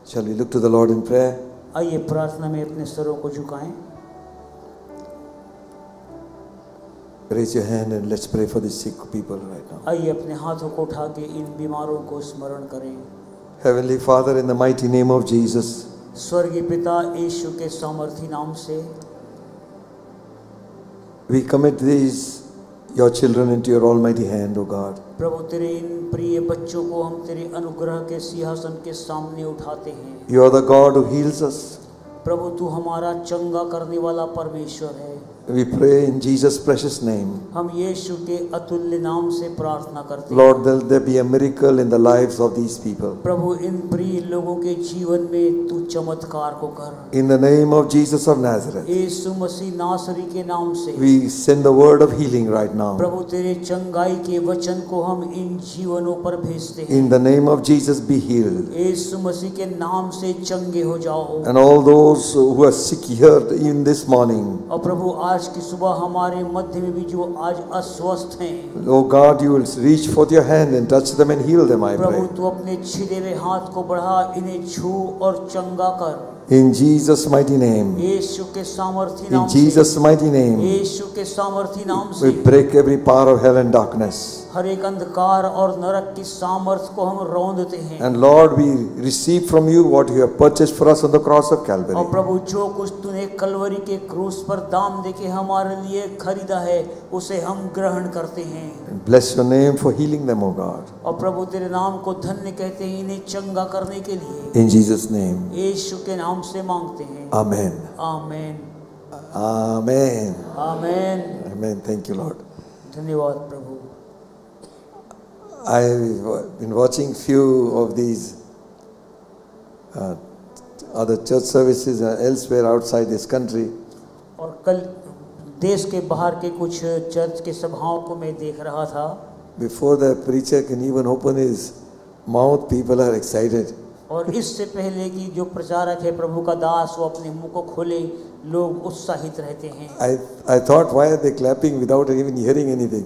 Shall we look to the Lord in prayer? आइए प्रार्थना में अपने सरों को झुकाएं। Raise your hand and let's pray for these sick people right now. आइए अपने हाथों को उठा के इन बीमारों को स्मरण करें। Heavenly Father, in the mighty name of Jesus, स्वर्गीय पिता यीशु के सामर्थी नाम से we commit these your children into your almighty hand, O God. प्रभु तेरे इन प्रिय बच्चों को हम तेरे अनुग्रह के सिंहासन के सामने उठाते हैं। You are the God who heals us. प्रभु तू हमारा चंगा करने वाला परमेश्वर है। We pray in Jesus' precious name. हम यीशु के अतुल्य नाम से प्रार्थना करते हैं। Lord, there be a miracle in the lives of these people. प्रभु इन प्रिय लोगों के जीवन में तू चमत्कार को कर। In the name of Jesus of Nazareth, यीशु मसीह नासरी के नाम से we send the word of healing right now. प्रभु तेरे चंगाई के वचन को हम इन जीवनों पर भेजते हैं। In the name of Jesus, be healed. यीशु मसीह के नाम से चंगे हो जाओ। And all those who are sick here in this morning, और प्रभु आज की सुबह हमारे मध्य में भी जो आज अस्वस्थ हैं, oh God, you will reach forth your hand and touch them and heal them, I Prabhu pray. तू अपने छिदे हुए हाथ को बढ़ा, इन्हें छू और चंगा कर। In Jesus' mighty name. यीशु के सामर्थी In नाम से, Jesus' mighty name, यीशु के सामर्थी नाम we से break every power of hell and darkness. हर एक अंधकार और नरक की सामर्थ को हम रौंदते हैं। And Lord, we receive from you what you have purchased for us on the cross of और Calvary. प्रभु जो कुछ तूने कलवरी के क्रूस पर दाम देके हमारे लिए खरीदा है उसे हम ग्रहण करते हैं। And bless your name for healing them, O God. और प्रभु तेरे नाम को धन्य कहते हैं इन्हें चंगा करने के लिए। In Jesus' name. यीशु के नाम से मांगते हैं। Amen. Amen Amen. Amen. Amen. Thank you, Lord. धन्यवाद प्रभु। I've been watching few of these other church services elsewhere outside this country. और कल देश के बाहर के कुछ चर्च के सभाओं को मैं देख रहा था। Before the preacher can even open his mouth, people are excited. और इससे पहले कि जो प्रचारक है प्रभु का दास वो अपने मुंह को खोले, लोग उत्साहित रहते हैं। I thought, why are they clapping without even hearing anything?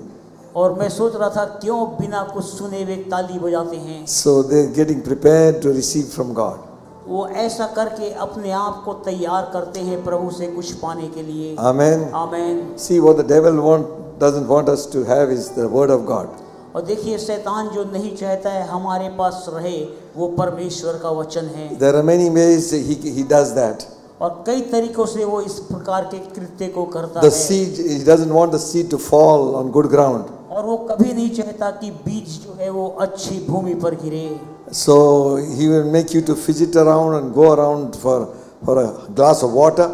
और मैं सोच रहा था क्यों बिना कुछ सुने वे ताली बजाते हैं। So they're getting prepared to receive from God. वो ऐसा करके अपने आप को तैयार करते हैं प्रभु से कुछ पाने के लिए। Amen. Amen. See, what the devil doesn't want us to have is the word of God. और देखिए शैतान जो नहीं चाहता है हमारे पास रहे वो परमेश्वर का वचन है। There are many ways he does that. और कई तरीकों से वो इस प्रकार के कृत्य को करता The है। seed, he doesn't want the seed to fall on good ground. और वो कभी नहीं चाहता कि बीज जो है वो अच्छी भूमि पर गिरे। So he will make you to fidget around and go around for a glass of water.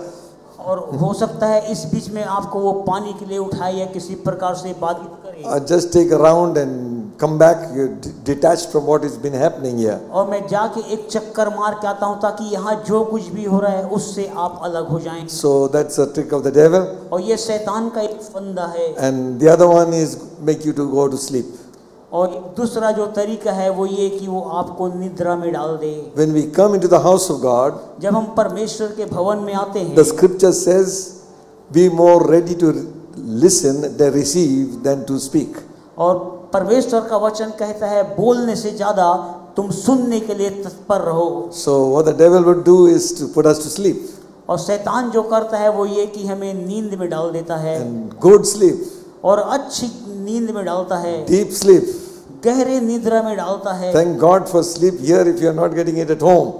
और हो सकता है इस बीच में आपको वो पानी के लिए उठाए या किसी प्रकार से बाधित करे। Just take a round and come back. You're detached from what has been happening here. और मैं जाके एक चक्कर मार के आता हूँ ताकि यहाँ जो कुछ भी हो रहा है उससे आप अलग हो जाएं। So that's a trick of the devil. और ये शैतान का एक फंदा है। And the other one is make you to go to sleep. और दूसरा जो तरीका है वो ये कि वो आपको निद्रा में डाल दे। When we come into the house of God, जब हम परमेश्वर के भवन में आते हैं, the scripture says, be more ready to listen than receive than to speak. और परमेश्वर का वचन कहता है बोलने से ज्यादा तुम सुनने के लिए तत्पर रहो। So what the devil would do is to put us to sleep. और शैतान जो करता है वो ये कि हमें नींद में डाल देता है। And good sleep. और अच्छी नींद में डालता है। Deep sleep. गहरे निद्रा में डालता है। Thank God for sleep here if you are not getting it at home.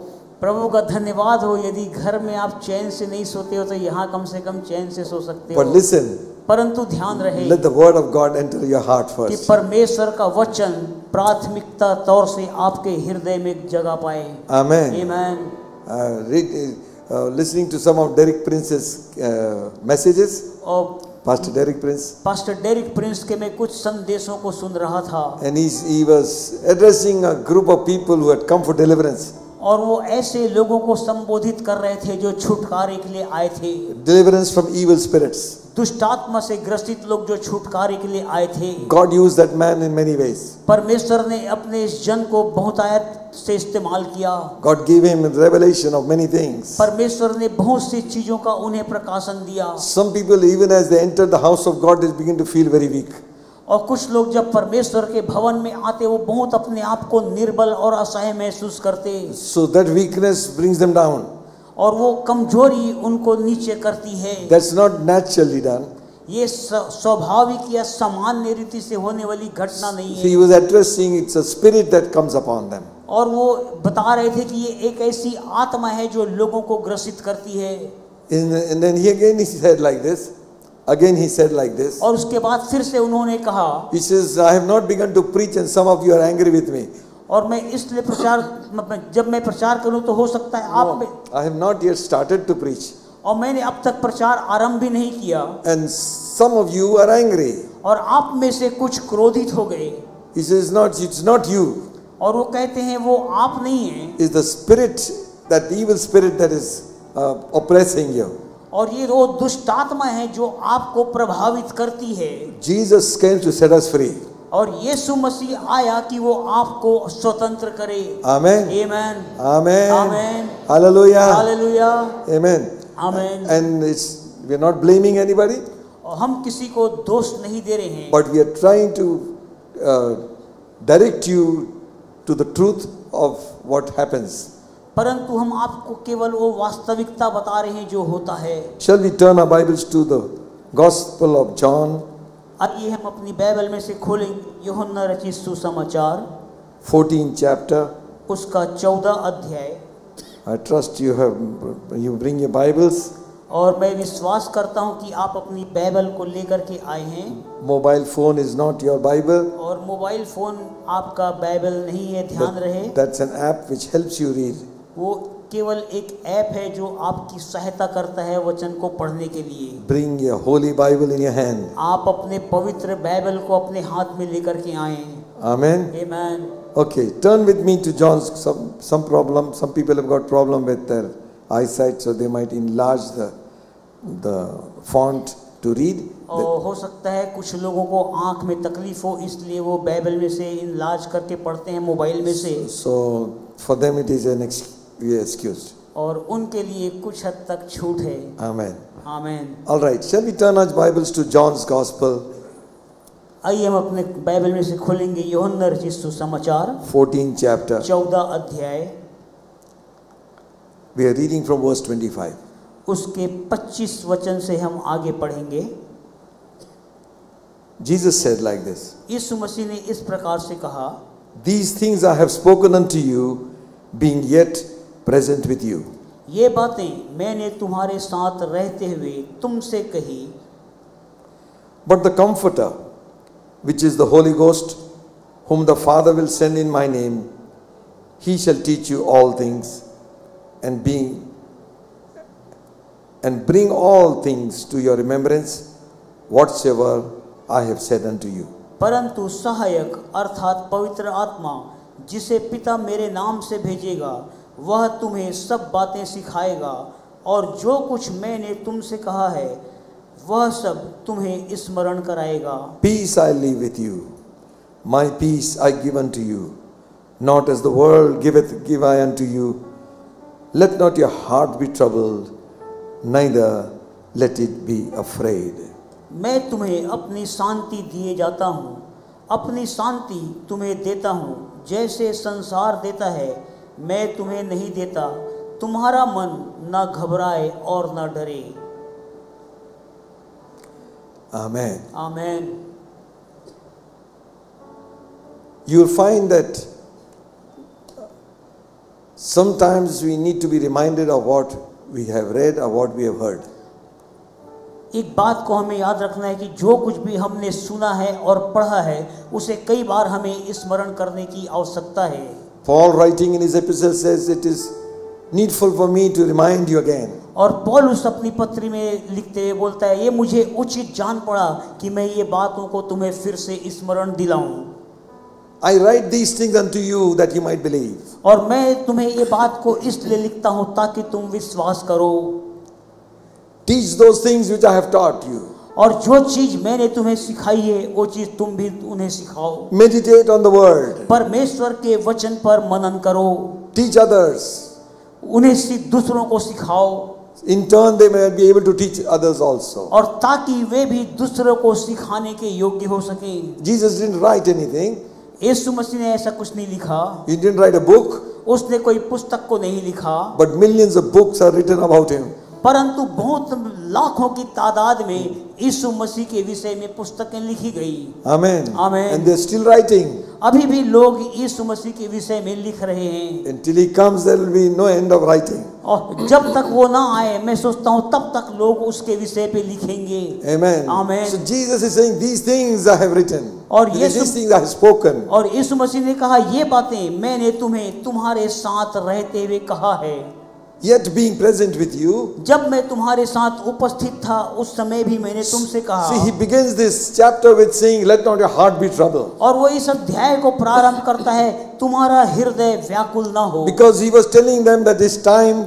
प्रभु का धन्यवाद हो यदि घर में आप चैन से नहीं सोते हो तो यहाँ कम से कम चैन से सो सकते हो। But listen, परंतु ध्यान रहे let the word of God enter your heart कि first. परमेश्वर का वचन प्राथमिकता तौर से आपके हृदय में जगह पाए। Amen. आमीन। Listening to some of Derek Prince's messages, और Pastor Derek Prince, pastor Derek Prince के मैं कुछ संदेशों को सुन रहा था। and he was addressing a group of people who had come for deliverance. और वो ऐसे लोगों को संबोधित कर रहे थे जो छुटकारे के लिए आए थे। Deliverance from evil spirits. दुष्ट आत्मा से ग्रसित लोग जो छुटकारे के लिए आए थे। God used that man in many ways. परमेश्वर ने अपने इस जन को बहुतायत से इस्तेमाल किया। God gave him a revelation of many things. परमेश्वर ने बहुत सी चीजों का उन्हें प्रकाशन दिया। Some people, even as they entered the house of God, they begin to feel very weak. और कुछ लोग जब परमेश्वर के भवन में आते वो बहुत अपने आप को निर्बल और असहाय महसूस करते, So that weakness brings them down. और वो कमजोरी उनको नीचे करती है। That's not naturally done. ये स्वाभाविक या सामान्य रीति से होने वाली घटना नहीं He है। was addressing it's a spirit that comes upon them. और वो बता रहे थे कि ये एक ऐसी आत्मा है जो लोगों को ग्रसित करती है। And then he said like this. Again he said like this. और उसके बाद फिर से उन्होंने कहा, He says, I have not begun to preach and some of you are angry with me. और मैं इसलिए जब मैं प्रचार करूं तो हो सकता है आप में, I have not yet started to preach. और मैंने अब तक प्रचार आरंभ भी नहीं किया, And some of you are angry. और आप में से कुछ क्रोधित हो गए। He says, it's not you. और वो कहते हैं वो आप नहीं हैं, It's the spirit, that evil spirit that is oppressing you. और ये वो दुष्ट आत्मा है जो आपको प्रभावित करती है। Jesus came to set us free. और यीशु मसीह आया कि वो आपको स्वतंत्र करे। Amen. Amen. Amen. Amen. Hallelujah. Hallelujah. Amen. Amen. And we are not blaming anybody, और हम किसी को दोष नहीं दे रहे हैं, but we are trying to direct you to the truth of what happens. परंतु हम आपको केवल वो वास्तविकता बता रहे हैं जो होता है। Shall we turn our Bibles to the Gospel of John, आइए हम अपनी बाइबल में से खोलेंगे यूहन्ना रचित सुसमाचार 14th chapter. उसका 14 अध्याय। I trust you bring your Bibles. और मैं विश्वास करता हूं कि आप अपनी बाइबल को लेकर के आए हैं। Mobile phone is not your Bible. और मोबाइल फोन आपका बाइबल नहीं है, ध्यान रहे। That's an app which helps you read. वो केवल एक ऐप है जो आपकी सहायता करता है वचन को पढ़ने के लिए। Bring your holy Bible in your hand. आप अपने पवित्र बाइबल को अपने हाथ में लेकर के आए। Amen. Amen. Okay, turn with me to John's. Some problem. Some people have got problem with their eyesight, so they might enlarge the font to read. और हो सकता है कुछ लोगों को आंख में तकलीफ हो, इसलिए वो बाइबल में से इनलार्ज करके पढ़ते हैं मोबाइल में से। So for them it is an excuse. और उनके लिए कुछ हद तक छूट है। Amen. आमीन। All right, shall we turn our Bibles to John's Gospel? आइए हम अपने बाइबल में से खोलेंगे यूहन्ना रचित सुसमाचार 14th chapter. 14 अध्याय। We are reading from verse 25. उसके 25 वचन से हम आगे पढ़ेंगे। Jesus said like this. यीशु मसीह ने इस प्रकार से कहा, These things I have spoken unto you, being yet present with you. ये बातें मैंने तुम्हारे साथ रहते हुए तुमसे कही। But the Comforter, which is the Holy Ghost, whom the Father will send in my name, he shall teach you all things, and bring all things to your remembrance, whatsoever I have said unto you. परंतु सहायक अर्थात पवित्र आत्मा जिसे पिता मेरे नाम से भेजेगा, वह तुम्हें सब बातें सिखाएगा, और जो कुछ मैंने तुमसे कहा है वह सब तुम्हें स्मरण कराएगा। Peace I leave with you, my peace I give unto you, not as the world giveth give I unto you. Let not your heart be troubled, neither let it be afraid. मैं तुम्हें अपनी शांति दिए जाता हूँ, अपनी शांति तुम्हें देता हूँ, जैसे संसार देता है मैं तुम्हें नहीं देता। तुम्हारा मन न घबराए और न डरे। Amen. Amen. You'll find that sometimes we need to be reminded of what we have read or what we have heard. एक बात को हमें याद रखना है कि जो कुछ भी हमने सुना है और पढ़ा है उसे कई बार हमें स्मरण करने की आवश्यकता है। Paul writing in his epistle says it is needful for me to remind you again. और पौलुस अपनी पत्री में लिखते हुए बोलता है, ये मुझे उचित जान पड़ा कि मैं ये बातों को तुम्हें फिर से स्मरण दिलाऊं। I write these things unto you that you might believe. और मैं तुम्हें ये बात को इसलिए लिखता हूँ ताकि तुम विश्वास करो। Teach those things which I have taught you. और जो चीज मैंने तुम्हें सिखाई है वो चीज तुम भी उन्हें सिखाओ। Meditate on the word. परमेश्वर के वचन पर मनन करो। Teach others. उन्हें दूसरों को सिखाओ। In turn, they may be able to teach others also. और ताकि वे भी दूसरों को सिखाने के योग्य हो सके। Jesus didn't write anything. यीशु मसीह ने ऐसा कुछ नहीं लिखा। He didn't write a book. उसने कोई पुस्तक को नहीं लिखा। But millions of books are written about him. परंतु बहुत लाखों की तादाद में यीशु मसीह के विषय में पुस्तकें लिखी गई। Amen. Amen. And they're still writing. अभी भी लोग यीशु मसीह के विषय में लिख रहे हैं। Until he comes, there will be no end of writing. और जब तक वो ना आए, मैं सोचता हूँ तब तक लोग उसके विषय पे लिखेंगे। Amen. Amen. So Jesus is saying, these things I have written. और these things I have spoken. और यीशु मसीह ने कहा, ये बातें मैंने तुम्हें तुम्हारे साथ रहते हुए कहा है। Yet being present with you. जब मैं तुम्हारे साथ उपस्थित था उस समय भी मैंने तुमसे कहा। See, he begins this chapter with saying, let not your heart be troubled. और वो इस अध्याय को प्रारंभ करता है, तुम्हारा हृदय व्याकुल ना हो। Because he was telling them that his time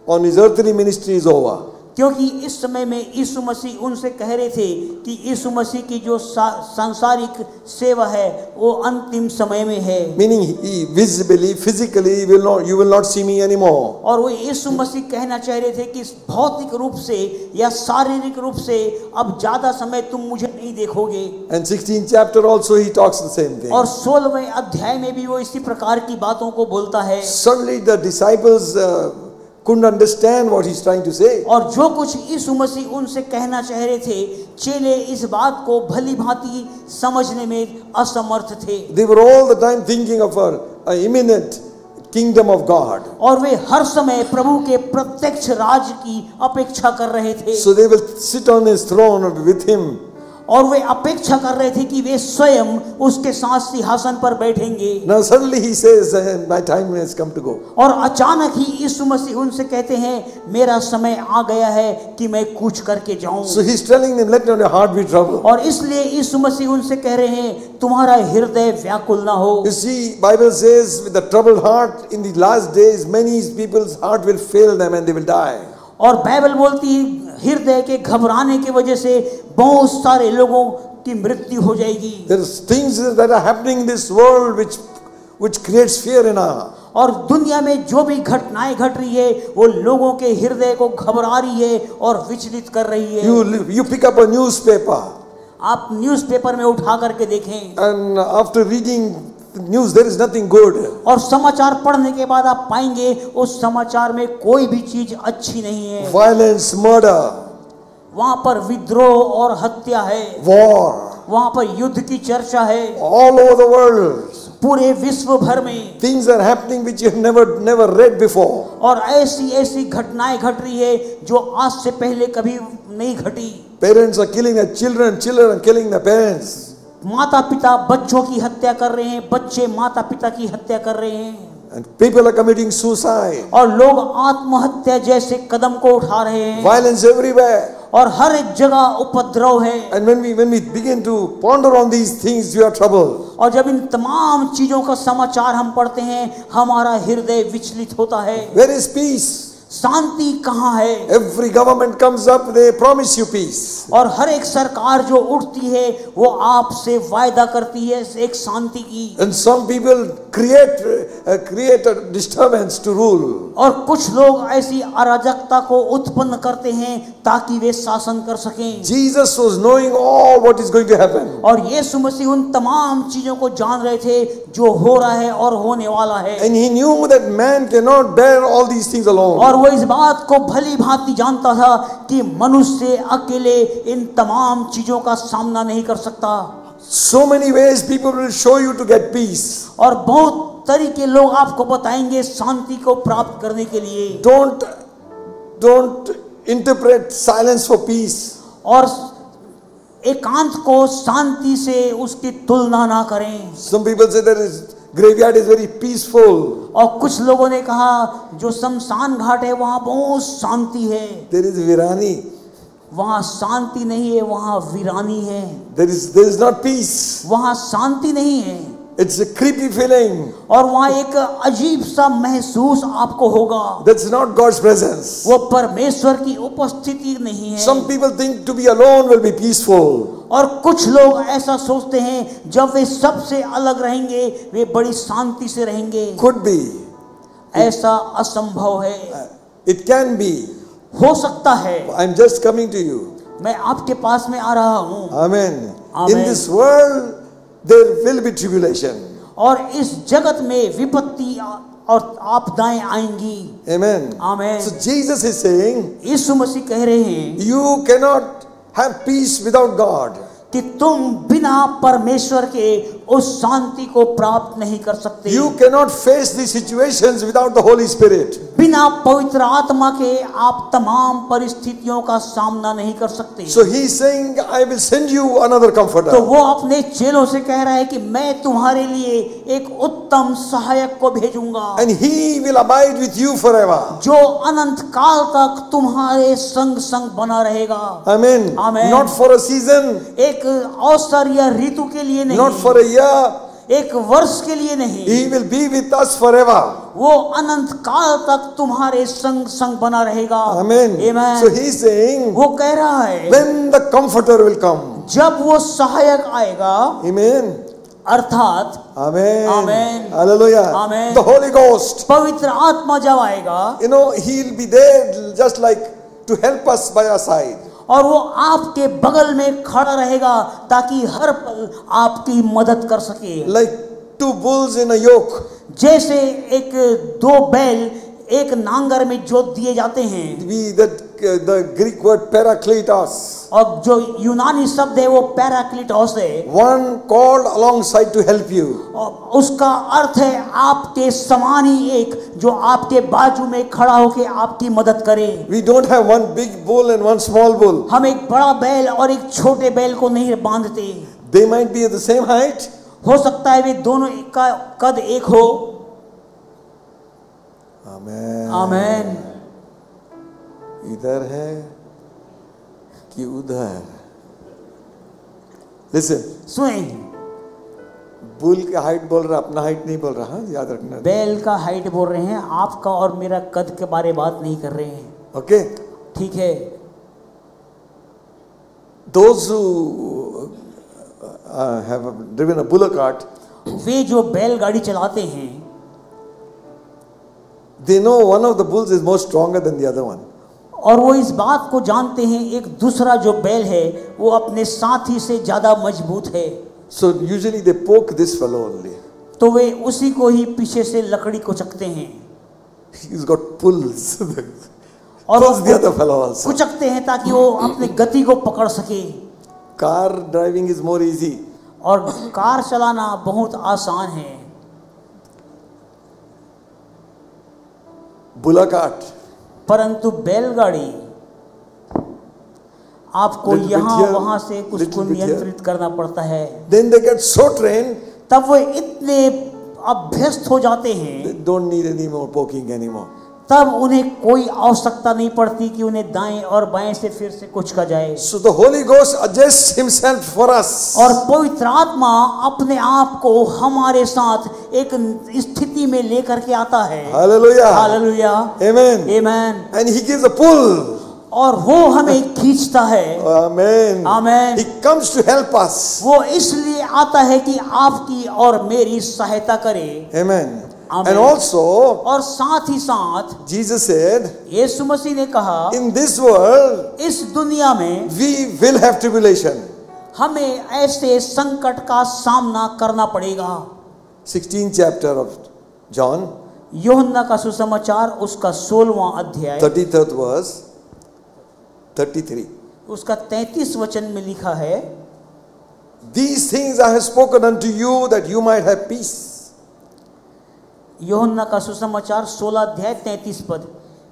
on his earthly ministry is over. क्योंकि इस समय में यीशु मसीह उनसे कह रहे थे कि यीशु मसीह की जो सांसारिक सेवा है वो अंतिम समय में है। Meaning he visibly, physically, you will not see me anymore. और वो यीशु मसीह कहना चाह रहे थे कि भौतिक रूप से या शारीरिक रूप से अब ज्यादा समय तुम मुझे नहीं देखोगे। And 16th chapter also he talks the same thing. और 16वें अध्याय में भी वो इसी प्रकार की बातों को बोलता है। Suddenly the disciples couldn't understand what he's trying to say. और जो कुछ यीशु मसीह उनसे कहना चाह रहे थे, चेले इस बात को भली भांति समझने में असमर्थ थे। They were all the time thinking of an imminent kingdom of God. और वे हर समय प्रभु के प्रत्यक्ष राज की अपेक्षा कर रहे थे। So they will sit on his throne with him. और वे अपेक्षा कर रहे थे कि वे स्वयं उसके साथ सिंहासन पर बैठेंगे। Now suddenly he says, my time has come to go. और अचानक ही यीशु मसीह उनसे कहते हैं, मेरा समय आ गया है कि मैं कूच करके जाऊं। So he's telling them, let not your heart be troubled. और इसलिए यीशु मसीह उनसे कह रहे हैं, तुम्हारा हृदय व्याकुल ना हो। You see, Bible says, with the troubled heart in the last days, many people's heart will fail them and they will die. और बाइबल बोलती है, हृदय के घबराने की वजह से बहुत सारे लोगों की मृत्यु हो जाएगी। There are things that are happening in this world which creates fear in our. और दुनिया में जो भी घटनाएं घट रही है वो लोगों के हृदय को घबरा रही है और विचलित कर रही है। You pick up a newspaper. आप न्यूज़पेपर में उठा करके देखें। And after reading news, there is nothing good. और समाचार पढ़ने के बाद आप पाएंगे उस समाचार में कोई भी चीज अच्छी नहीं है। Violence, murder. वहाँ पर विद्रोह और हत्या है। War. वहाँ पर युद्ध की चर्चा है। All over the world. पूरे विश्व भर में Things are happening which you have never read before. और ऐसी ऐसी घटनाएं घट रही है जो आज से पहले कभी नहीं घटी। Parents are killing their children, children are killing their parents. माता पिता बच्चों की हत्या कर रहे हैं, बच्चे माता पिता की हत्या कर रहे हैं। And people are committing suicide. और लोग आत्महत्या जैसे कदम को उठा रहे हैं। Violence everywhere. और हर एक जगह उपद्रव है। And when we begin to ponder on these things, we are troubled. और जब इन तमाम चीजों का समाचार हम पढ़ते हैं, हमारा हृदय विचलित होता है। Where is peace? शांति कहाँ है? Every government comes up, they promise you peace. और हर एक सरकार जो उठती है वो आपसे वायदा करती है एक शांति की। And some people create a disturbance to rule. और कुछ लोग ऐसी अराजकता को उत्पन्न करते हैं ताकि वे शासन कर सकें। Jesus was knowing all what is going to happen. और यीशु मसीह उन तमाम चीजों को जान रहे थे जो हो रहा है और होने वाला है। And he knew that man cannot bear all these things alone. और वो इस बात को भली भांति जानता था कि मनुष्य अकेले इन तमाम चीजों का सामना नहीं कर सकता। So many ways people will show you to get peace. और बहुत तरीके लोग आपको बताएंगे शांति को प्राप्त करने के लिए। Don't interpret silence for peace. और एकांत को शांति से उसकी तुलना ना करें। Some people say there is graveyard is very peaceful. और कुछ लोगों ने कहा जो शमशान घाट है वहाँ बहुत शांति है। There is virani. वहाँ शांति नहीं है, वहाँ वीरानी है। There is not peace. वहाँ शांति नहीं है। It's a creepy feeling. और वहाँ एक अजीब सा महसूस आपको होगा। That's not God's presence. वो परमेश्वर की उपस्थिति नहीं है। Some people think to be alone will be peaceful. और कुछ लोग ऐसा सोचते हैं जब वे सबसे अलग रहेंगे वे बड़ी शांति से रहेंगे। Could be. ऐसा असंभव है। It can be. हो सकता है, I'm just coming to you. मैं आपके पास में आ रहा हूँ। Amen. Amen. In this world there will be tribulation. और इस जगत में विपत्ति और आपदाएं आएंगी। Amen. Amen. So Jesus is saying, यीशु मसीह कह रहे हैं you cannot have peace without God. कि तुम बिना परमेश्वर के उस शांति को प्राप्त नहीं कर सकते। You cannot face these situations without the Holy Spirit. बिना पवित्र आत्मा के आप तमाम परिस्थितियों का सामना नहीं कर सकते। So he is saying, I will send you another comforter. तो वो अपने चेलों से कह रहा है कि मैं तुम्हारे लिए एक उत्तम सहायक को भेजूंगा, And he will abide with you forever. जो अनंत काल तक तुम्हारे संग संग बना रहेगा। Amen. Amen. Not for a season, एक अवसर या ऋतु के लिए नहीं, not for a year. एक वर्ष के लिए नहीं, He will be with us forever. वो अनंत काल तक तुम्हारे संग संग बना रहेगा। Amen. Amen. So he is saying, वो कह रहा है when the comforter will come. जब वो सहायक आएगा, Amen. अर्थात Amen. Amen. Hallelujah. Amen. The Holy Ghost. पवित्र आत्मा जब आएगा, You know, he will be there just like to help us by our side. और वो आपके बगल में खड़ा रहेगा ताकि हर पल आपकी मदद कर सके। Like two bulls in a yoke. जैसे एक दो बैल एक नांगर में जोत दिए जाते हैं, The Greek word parakletos. और जो यूनानी शब्द है वो पैराक्लिटोस है। One called alongside to help you. और उसका अर्थ है आपके समान ही एक जो आपके बाजू में खड़ा होकर आपकी मदद करे। We don't have one big bull and one small bull. हम एक बड़ा बैल और एक छोटे बैल को नहीं बांधते। They might be at the same height. हो सकता है वे दोनों का कद एक हो। Amen. आमेन। इधर है कि उधर। Listen. सुने, बुल की हाइट बोल रहा, अपना हाइट नहीं बोल रहा, याद रखना। बैल का हाइट बोल रहे हैं, आपका और मेरा कद के बारे बात नहीं कर रहे हैं। Okay. ठीक है। Those who have driven a bullock cart, वे जो बैलगाड़ी चलाते हैं, they know one of the bulls is more stronger than the other one. और वो इस बात को जानते हैं एक दूसरा जो बैल है वो अपने साथी से ज्यादा मजबूत है। So usually they poke this fellow only. तो वे उसी को ही पीछे से लकड़ी को चकते हैं He's got pulls. और Pulls the other fellow also. कुचकते हैं ताकि वो अपनी गति को पकड़ सके। Car driving is more easy. और कार चलाना बहुत आसान है। Bullock cart. परंतु बैलगाड़ी आपको Little bit यहाँ here, वहां से कुछ little को bit here. नियंत्रित करना पड़ता है। Then they get so trained, तब वो इतने अभ्यस्त हो जाते हैं, they don't need any more poking anymore. तब उन्हें कोई आवश्यकता नहीं पड़ती कि उन्हें दाएं और बाएं से फिर से कुचका जाए। So the Holy Ghost adjusts himself for us. और पवित्र आत्मा अपने आप को हमारे साथ एक स्थिति में लेकर के आता है। Hallelujah. Hallelujah. Amen. Amen. And he gives a pull. और वो हमें खींचता है। Amen. Amen. He comes to help us. वो इसलिए आता है कि आपकी और मेरी सहायता करे। Amen. Amen. And also, और साथ ही साथ Jesus said, यीशु मसीह ने कहा, in this world, इस दुनिया में we will have tribulation. हमें ऐसे संकट का सामना करना पड़ेगा। 16th chapter of John, यूहन्ना का सुसमाचार उसका 16वां अध्याय 33rd verse, 33. उसका 33 वचन में लिखा है, These things I have spoken unto you that you might have peace. यूहन्ना का सुसमाचार 16 अध्याय 33 पद,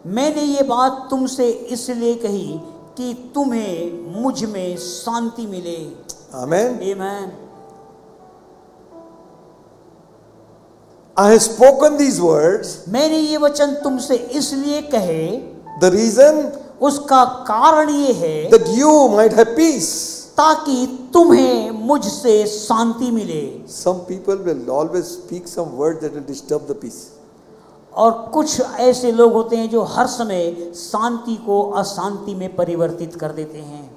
मैंने ये बात तुमसे इसलिए कही कि तुम्हें मुझ में शांति मिले। Amen. Amen. I have spoken these words. मैंने ये वचन तुमसे इसलिए कहे, The reason उसका कारण ये है that you might have peace. ताकि तुम्हें मुझसे शांति मिले। Some people will always speak some words that will disturb the peace. और कुछ ऐसे लोग होते हैं जो हर समय शांति को अशांति में परिवर्तित कर देते हैं,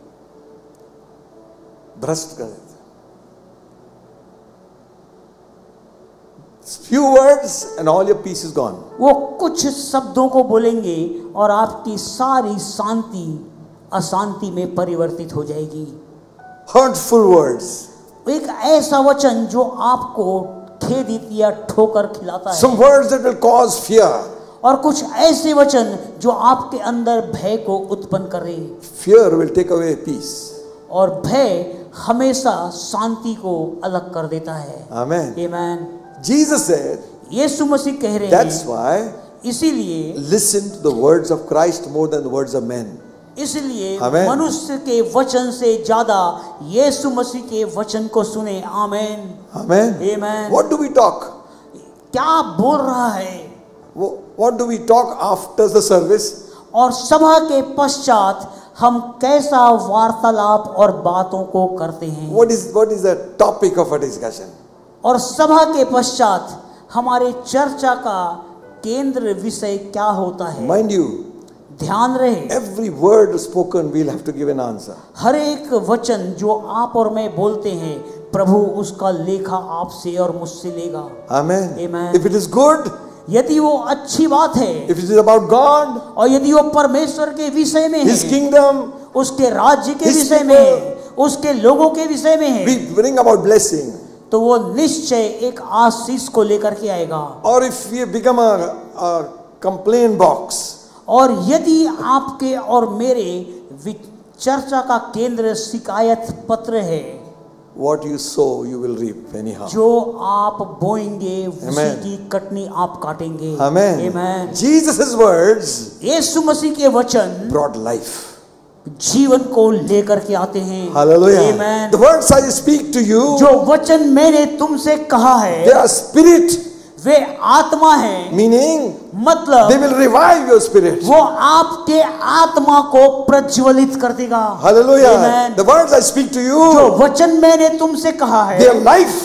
भ्रष्ट कर देते हैं. Few words and all your peace is gone. वो कुछ शब्दों को बोलेंगे और आपकी सारी शांति अशांति में परिवर्तित हो जाएगी। Hurtful words. एक ऐसा वचन जो आपको खेदित या ठोकर खिलाता है। Some words that will cause fear. और कुछ ऐसे वचन जो आपके अंदर भय को उत्पन्न करे। Fear will take away peace. और भय हमेशा शांति को अलग कर देता है। Amen. Amen. Jesus said, यीशु मसीह कह रहे that's हैं, why इसीलिए listen to the words of Christ more than the words of men. इसलिए Amen. मनुष्य के वचन से ज्यादा यीशु मसीह के वचन को सुने। आमेन। Amen. Amen. What do we talk? क्या बोल रहा है? What do we talk after the service? और सभा के पश्चात हम कैसा वार्तालाप और बातों को करते हैं? What is the topic of a discussion? और सभा के पश्चात हमारे चर्चा का केंद्र विषय क्या होता है? Mind you, ध्यान रहे, every word spoken we'll have to give an answer. हर एक वचन जो आप और मैं बोलते हैं प्रभु उसका लेखा आपसे और मुझसे लेगा। Amen. Amen. If it is good, यदि वो अच्छी बात है, if it is about God, और यदि वो परमेश्वर के विषय में His है, kingdom, उसके राज्य के His विषय में है, उसके लोगों के विषय में है, we bring about blessing. तो वो निश्चय एक आशीष को लेकर के आएगा। Or if we become a complaint box, और यदि आपके और मेरे चर्चा का केंद्र शिकायत पत्र है, what you sow you will reap anyhow. जो आप बोएंगे उसी की कटनी आप काटेंगे। Amen. Amen. Jesus' words यीशु मसीह के वचन brought life. जीवन को लेकर के आते हैं। Hallelujah. Amen. The words I speak to you, जो वचन मैंने तुमसे कहा है, they are spirit, वे आत्मा है। meaning मतलब they will revive your spirit. वो आपके आत्मा को प्रज्वलित कर देगा। Hallelujah. Amen. The words I speak to जो you, वचन मैंने तुमसे कहा है, they are life,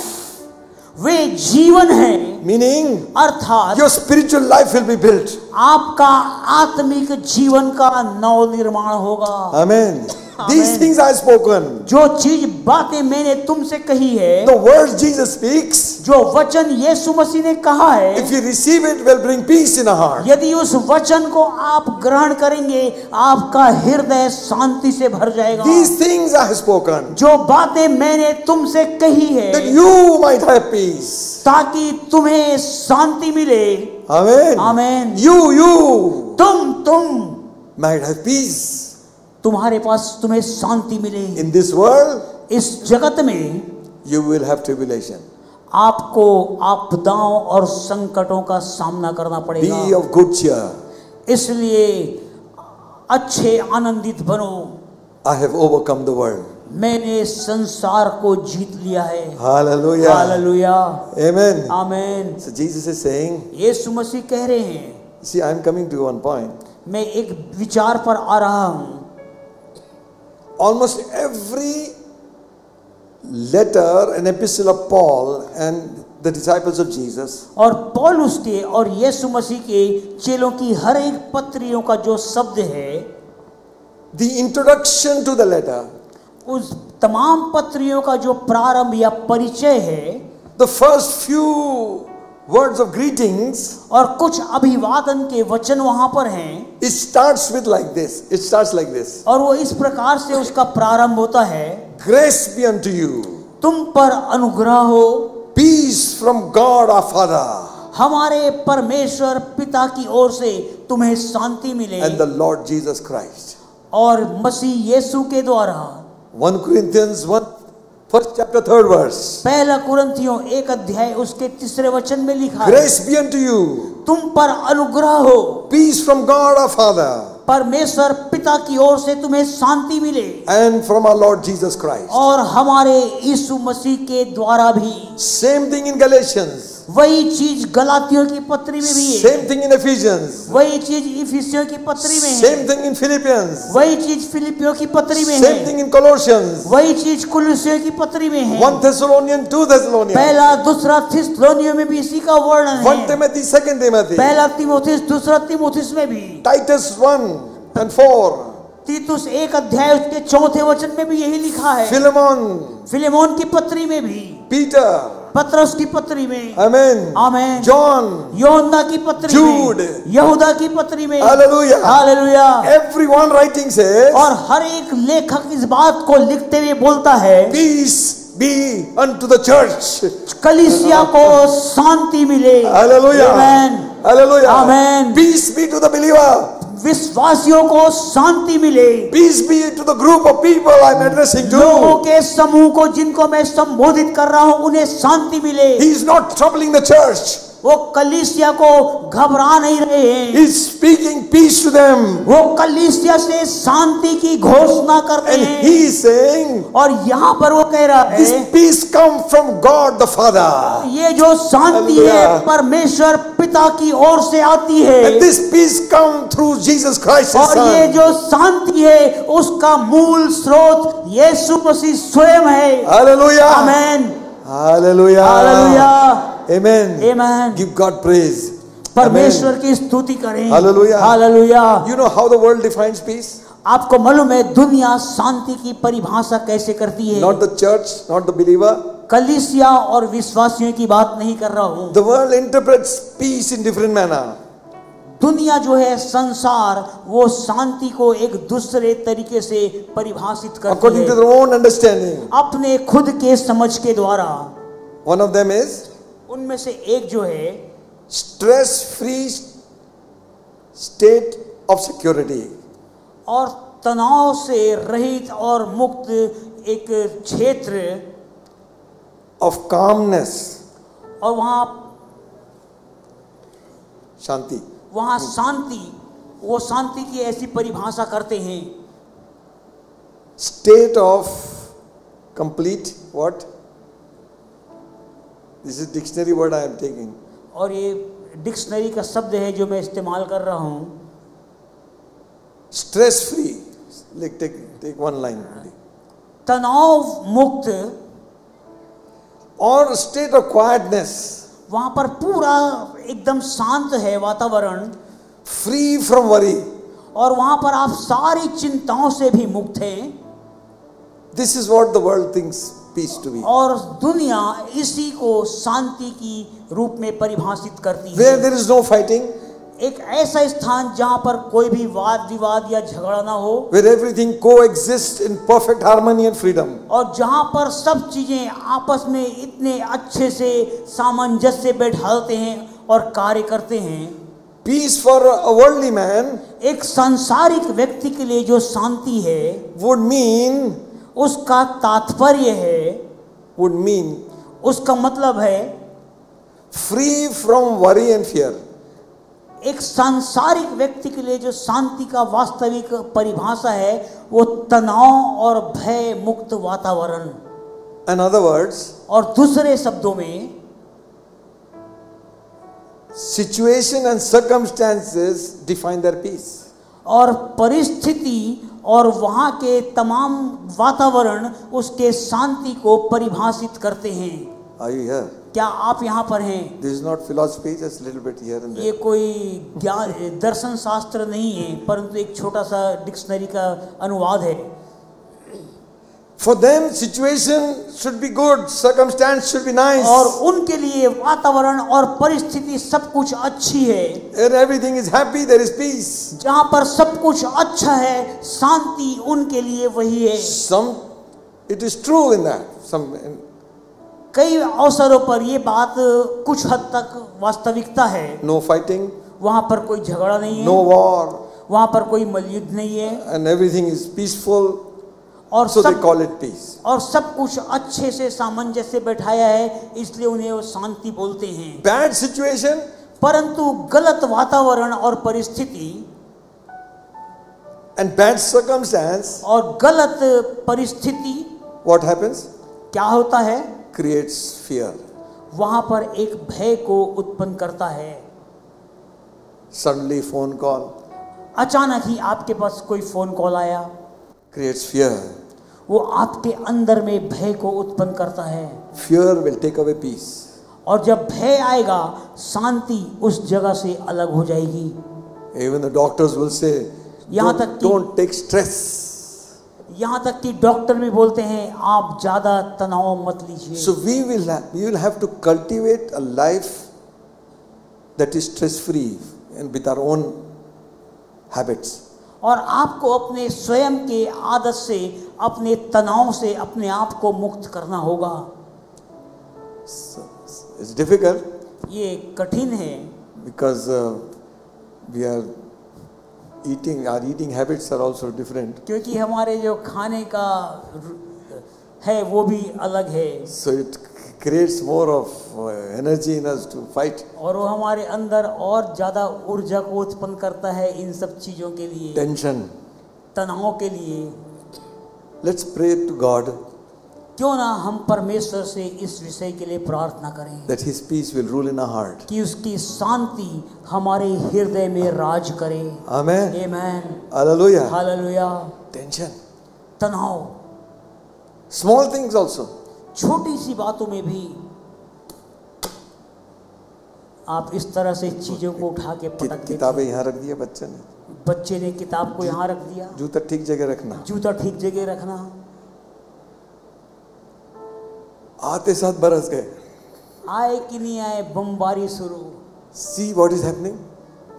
वे जीवन है। meaning अर्थात your spiritual life will be built. आपका आत्मिक जीवन का नव निर्माण होगा। Amen. These things I have spoken. जो चीज बातें मैंने तुमसे कही है, The words Jesus speaks, जो वचन यीशु मसीह ने कहा है, if you receive it, will bring peace in our heart. यदि उस वचन को आप ग्रहण करेंगे, आपका हृदय शांति से भर जाएगा। These things I have spoken, जो बातें मैंने तुमसे कही है, that you might have peace. ताकि तुम्हें शांति मिले। Amen. आमेन। You तुम might have peace. तुम्हारे पास तुम्हें शांति मिले। In this world, इस जगत में you will have tribulation. आपको आपदाओं और संकटों का सामना करना पड़ेगा। Be of good cheer. इसलिए अच्छे आनंदित बनो। I have overcome the world. मैंने संसार को जीत लिया है। Hallelujah. Hallelujah. Amen. Amen. So Jesus is saying, यीशु मसीह कह रहे हैं, see, I am coming to one point. मैं एक विचार पर आ रहा हूं। Almost every letter and epistle of Paul and the disciples of Jesus, और पौलुस के और यीशु मसीह के चेलों की हर एक पत्रियों का जो शब्द है, the introduction to the letter, उस तमाम पत्रियों का जो प्रारंभ या परिचय है, the first few words of greetings, और कुछ अभिवादन के वचन वहां पर हैं, it starts with like this. It starts like this. और वो इस प्रकार से उसका प्रारंभ होता है, Grace be unto you. तुम पर अनुग्रह हो, Peace from God our Father हमारे परमेश्वर पिता की ओर से तुम्हें शांति मिले, and the Lord Jesus Christ. और मसीह यीशु के द्वारा। 1 Corinthians 1, first chapter, 3rd verse. पहला कुरिन्थियों 1 अध्याय उसके 3 वचन में लिखा है, Grace be unto you. तुम पर अनुग्रह हो, Peace from God our Father परमेश्वर पिता की ओर से तुम्हें शांति मिले, and from our Lord Jesus Christ. और हमारे यीशु मसीह के द्वारा भी। Same thing in Galatians. वही चीज गलातियों की पत्री में भी है, Same thing in Ephesians. वही चीज इफिसियों की पत्री में है, Same thing in Philippians. वही चीज फिलिपियों की पत्री में Same है, thing in Colossians. वही चीज कुलुस्सियों की पत्री में है। 1 Thessalonians, 2 Thessalonians. पहला दूसरा थिस्सलुनीयों में भी इसी का वर्णन 1 है। Timothy, 2 Timothy. पहला तीमुथियुस, दूसरा तीमुथियुस में भी, Titus 1 and 4. तीतुस 1 अध्याय उसके 4 वचन में भी यही लिखा है। Philemon, फिलेमोन की पत्री में भी, Peter, पतरस की पत्री में, Amen. आमेन, John, यूहन्ना की पत्री Jude, में, यहूदा की पत्री में, hallelujah. Hallelujah. Everyone writing says, और हर एक लेखक इस बात को लिखते हुए बोलता है, peace be unto the church. कलीसिया को शांति मिले, Hallelujah. Amen, Hallelujah. Amen. Peace be to the believer. विश्वासियों को शांति मिले, Peace be to the group of people I'm addressing लोगों to. के समूह को जिनको मैं संबोधित कर रहा हूं उन्हें शांति मिले। He is not troubling the church. वो कलीसिया को घबरा नहीं रहे हैं, He is speaking peace to them. वो कलीसिया से शांति की घोषणा कर रहे And हैं। he is saying, और यहाँ पर वो कह रहा this है, peace come from God the Father. ये जो शांति है Hallelujah. परमेश्वर पिता की ओर से आती है, And this peace come through Jesus Christ his और ये Son. जो शांति है उसका मूल स्रोत यीशु मसीह स्वयं है। Hallelujah. आमेन, Hallelujah. Hallelujah, Amen. आमेन। Give God praise. परमेश्वर Amen. की स्तुति करें, hallelujah. Hallelujah. You know how the world defines peace? आपको मालूम है दुनिया शांति की परिभाषा कैसे करती है? Not the church, not the believer. कलीसिया और विश्वासियों की बात नहीं कर रहा हूं। The world interprets peace in different manner. दुनिया जो है, संसार, वो शांति को एक दूसरे तरीके से परिभाषित करती According है to their own understanding. अपने खुद के समझ के द्वारा। One of them is उनमें से एक जो है stress-free state of security. और तनाव से रहित और मुक्त एक क्षेत्र, Of calmness. और Shanti. वहाँ शांति, वो शांति की ऐसी परिभाषा करते हैं, State of complete what? This is dictionary word I am taking. और ये डिक्शनरी का शब्द है जो मैं इस्तेमाल कर रहा हूँ। Stress-free. Like take one line. तनाव मुक्त, Or state of quietness. वहाँ पर पूरा एकदम शांत है वातावरण, Free from worry. और वहाँ पर आप सारी चिंताओं से भी मुक्त हैं। This is what the world thinks peace to be. और दुनिया इसी को शांति की रूप में परिभाषित करती Where है। there is no fighting, एक ऐसा स्थान जहाँ पर कोई भी वाद विवाद या झगड़ा ना हो, where everything coexists in perfect harmony and freedom. और जहाँ पर सब चीजें आपस में इतने अच्छे से सामंजस्य बैठाते हैं और कार्य करते हैं। Peace for a worldly man एक सांसारिक व्यक्ति के लिए जो शांति है, would mean, उसका तात्पर्य है, उसका मतलब है free from worry and fear. एक सांसारिक व्यक्ति के लिए जो शांति का वास्तविक परिभाषा है वो तनाव और भय मुक्त वातावरण। In other words, और दूसरे शब्दों में situation and circumstances define their peace. और परिस्थिति और वहाँ के तमाम वातावरण उसके शांति को परिभाषित करते हैं। Are you here? क्या आप यहाँ पर हैं? This is not philosophy, just a little bit here and ये there. कोई ज्ञान दर्शन शास्त्र नहीं है, परंतु एक छोटा सा डिक्शनरी का अनुवाद है। For them, situation should be good, circumstance should be nice, और उनके लिए वातावरण और परिस्थिति सब कुछ अच्छी है। and everything is happy, there is peace. जहाँ पर सब कुछ अच्छा है, शांति उनके लिए वही है। It is true in that. कई अवसरों पर ये बात कुछ हद तक वास्तविकता है। No fighting, वहाँ पर कोई झगड़ा नहीं है, no war, वहाँ पर कोई मलयुद्ध नहीं है, and everything is peaceful. और So they सब call it peace. और सब कुछ अच्छे से सामंजस्य बैठाया है, इसलिए उन्हें वो शांति बोलते हैं। Bad situation, परंतु गलत वातावरण और परिस्थिति and bad circumstance, और गलत परिस्थिति what happens? क्या होता है? Creates fear. वहां पर एक भय को उत्पन्न करता है। Suddenly phone call अचानक ही आपके पास कोई फोन कॉल आया, creates fear. वो आपके अंदर में भय को उत्पन्न करता है। Fear will take away peace. और जब भय आएगा, शांति उस जगह से अलग हो जाएगी। Even the doctors will say, यहाँ तक कि don't take stress. यहाँ तक कि डॉक्टर भी बोलते हैं आप ज्यादा तनाव मत लीजिए। So we will have to cultivate a life that is stress free and with our own habits. और आपको अपने स्वयं के आदत से, अपने तनाव से अपने आप को मुक्त करना होगा। So, it's difficult ये कठिन है because we are eating, our eating habits are also different. क्योंकि हमारे जो खाने का है वो भी अलग है। So it creates more of energy in us to fight. और वो हमारे अंदर और ज़्यादा ऊर्जा को उत्पन्न करता है इन सब चीज़ों के लिए, Tension. तनाव के लिए। Let's pray to God क्यों ना हम परमेश्वर से इस विषय के लिए प्रार्थना करें that His peace will rule in our heart. कि उसकी शांति हमारे हृदय में राज करे। Amen. आमेन। Hallelujah. हालेलुया। Tension. तनाव, Small things also. छोटी सी बातों में भी आप इस तरह से चीजों को उठा के पटक देते किताबें हैं। यहाँ रख दिया बच्चे ने, बच्चे ने किताब को यहाँ रख दिया, जूता ठीक जगह रखना, जूता ठीक जगह रखना। आते साथ बरस गए। आए कि नहीं आए, बमबारी शुरू। See what is happening?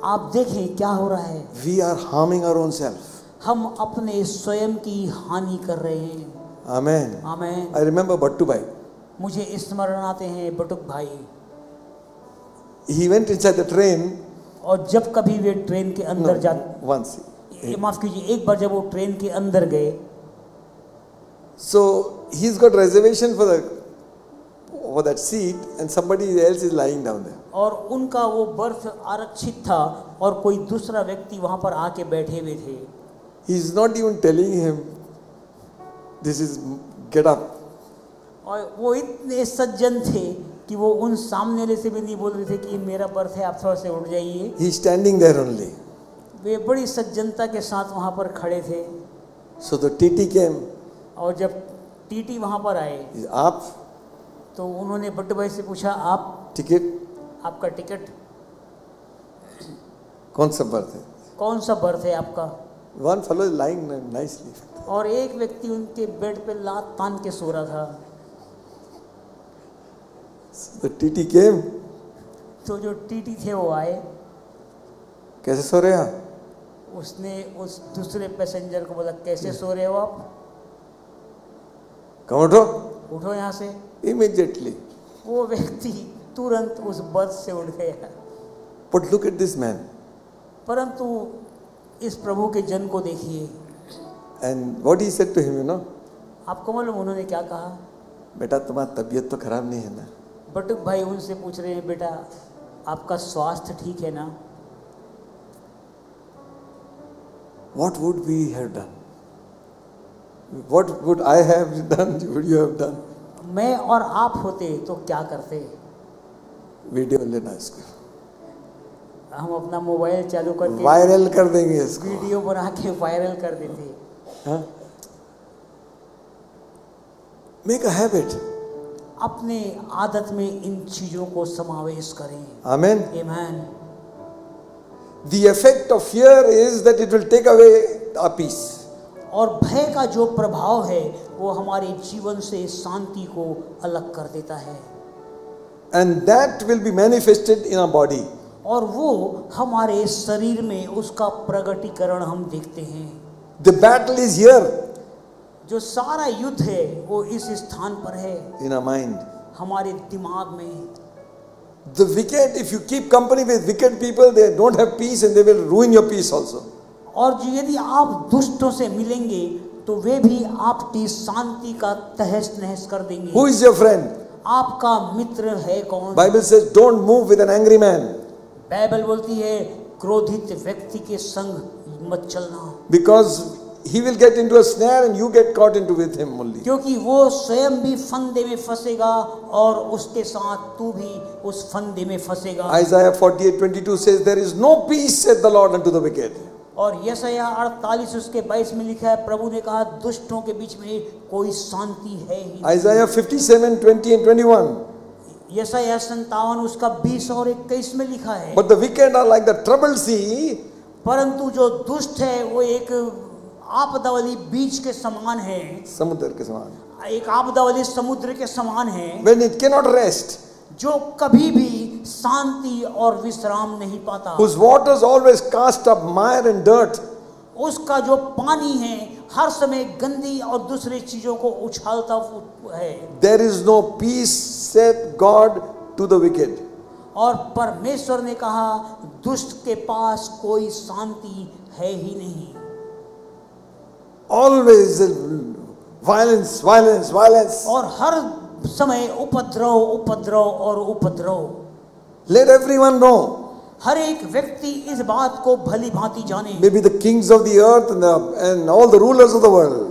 आप देखें क्या हो रहा है। We are harming our own self. हम अपने स्वयं की हानि कर रहे हैं। Amen. Amen. I remember Bhattu Bhai. मुझे स्मरण आते हैं बटुक भाई। He went inside the train और जब कभी वे ट्रेन के अंदर once. माफ कीजिए, एक बार जब वो ट्रेन के अंदर गए, So he's got reservation for that seat, and somebody else is lying down there. और उनका वो बर्थ आरक्षित था और कोई दूसरा व्यक्ति वहां पर आके बैठे हुए थे। He's not even telling him, "This is get up." और वो इतने सज्जन थे कि वो उन सामने वाले से भी नहीं बोल रहे थे कि ये मेरा बर्थ है, आप थोड़ा से उठ जाइए। He's standing there only. वे बड़ी सज्जनता के साथ वहां पर खड़े थे। So the TT came. और जब टीटी वहां पर आए आप तो उन्होंने बट्टू भाई से पूछा, आप टिकट आपका टिकट कौन सा बर्थ है? कौन सा बर्थ है आपका? One fellow is lying nicely. और एक व्यक्ति उनके बेड पे लात तान के सो रहा था। So the TT came. तो जो टीटी थे वो आए। कैसे सो रहे आप? उसने उस दूसरे पैसेंजर को बोला, कैसे सो रहे हो आप? कम उठो। उठो यहाँ से। Immediately. वो व्यक्ति तुरंत उस बर्थ से उठ गया। But look at this man. परंतु इस प्रभु के जन को देखिए। And what he said to him, you know? आपको मालूम उन्होंने क्या कहा? बेटा तुम्हारी तबीयत तो खराब नहीं है ना? बटुक भाई उनसे पूछ रहे हैं, बेटा आपका स्वास्थ्य ठीक है ना? What would we have done? What would I have done? Would you have done? मैं और आप होते तो क्या करते? वीडियो लेना इसको, हम अपना मोबाइल चालू करके वायरल कर देंगे इसको, वीडियो बना के वायरल कर देते। हाँ? Make a habit. अपने आदत में इन चीजों को समावेश करें। Amen. आमीन। The effect of fear is that it will take away our peace. और भय का जो प्रभाव है वो हमारे जीवन से शांति को अलग कर देता है। And that will be manifested in our body. और वो हमारे शरीर में उसका प्रगटीकरण हम देखते हैं। The battle is here. जो सारा युद्ध है वो इस स्थान पर है, In our mind. हमारे दिमाग में। The wicked, if you keep company with wicked people, they don't have peace and they will ruin your peace also. और जो यदि आप दुष्टों से मिलेंगे तो वे भी आपकी शांति का तहस नहस कर देंगे। Who is your friend? आपका मित्र है कौन? Bible says, don't move with an angry man. Bible बोलती है क्रोधित व्यक्ति के संग मत चलना, Because he will get into a snare and you get caught into with him only. क्योंकि वो स्वयं भी फंदे में फंसेगा और उसके साथ तू भी उस फंदे में फंसेगा। Isaiah 48:22 says, there is no peace, said the Lord, unto the wicked. और यशायाह 48 उसके 22 में लिखा है, प्रभु ने कहा दुष्टों के बीच में कोई शांति है ही नहीं। Isaiah 57:20 and 21. यशायाह 57 उसका 20 और 21 में लिखा है। But the wicked are like the troubled sea, परंतु जो दुष्ट है वो एक आपदावली बीच के समान है, समुद्र के समान, एक आपदावली समुद्र के समान है, when it cannot rest, जो कभी भी शांति और विश्राम नहीं पाता, whose waters always cast up mire and dirt. उसका जो पानी है हर समय गंदी और दूसरी चीजों को उछालता है। There is no peace, said God to the wicked. और परमेश्वर ने कहा दुष्ट के पास कोई शांति है ही नहीं। Always violence, violence, violence. और हर समय उपद्रव, उपद्रव और उपद्रव। Let everyone know. हर एक व्यक्ति इस बात को भली भांति जाने। Maybe the kings of the earth and all the rulers of the world.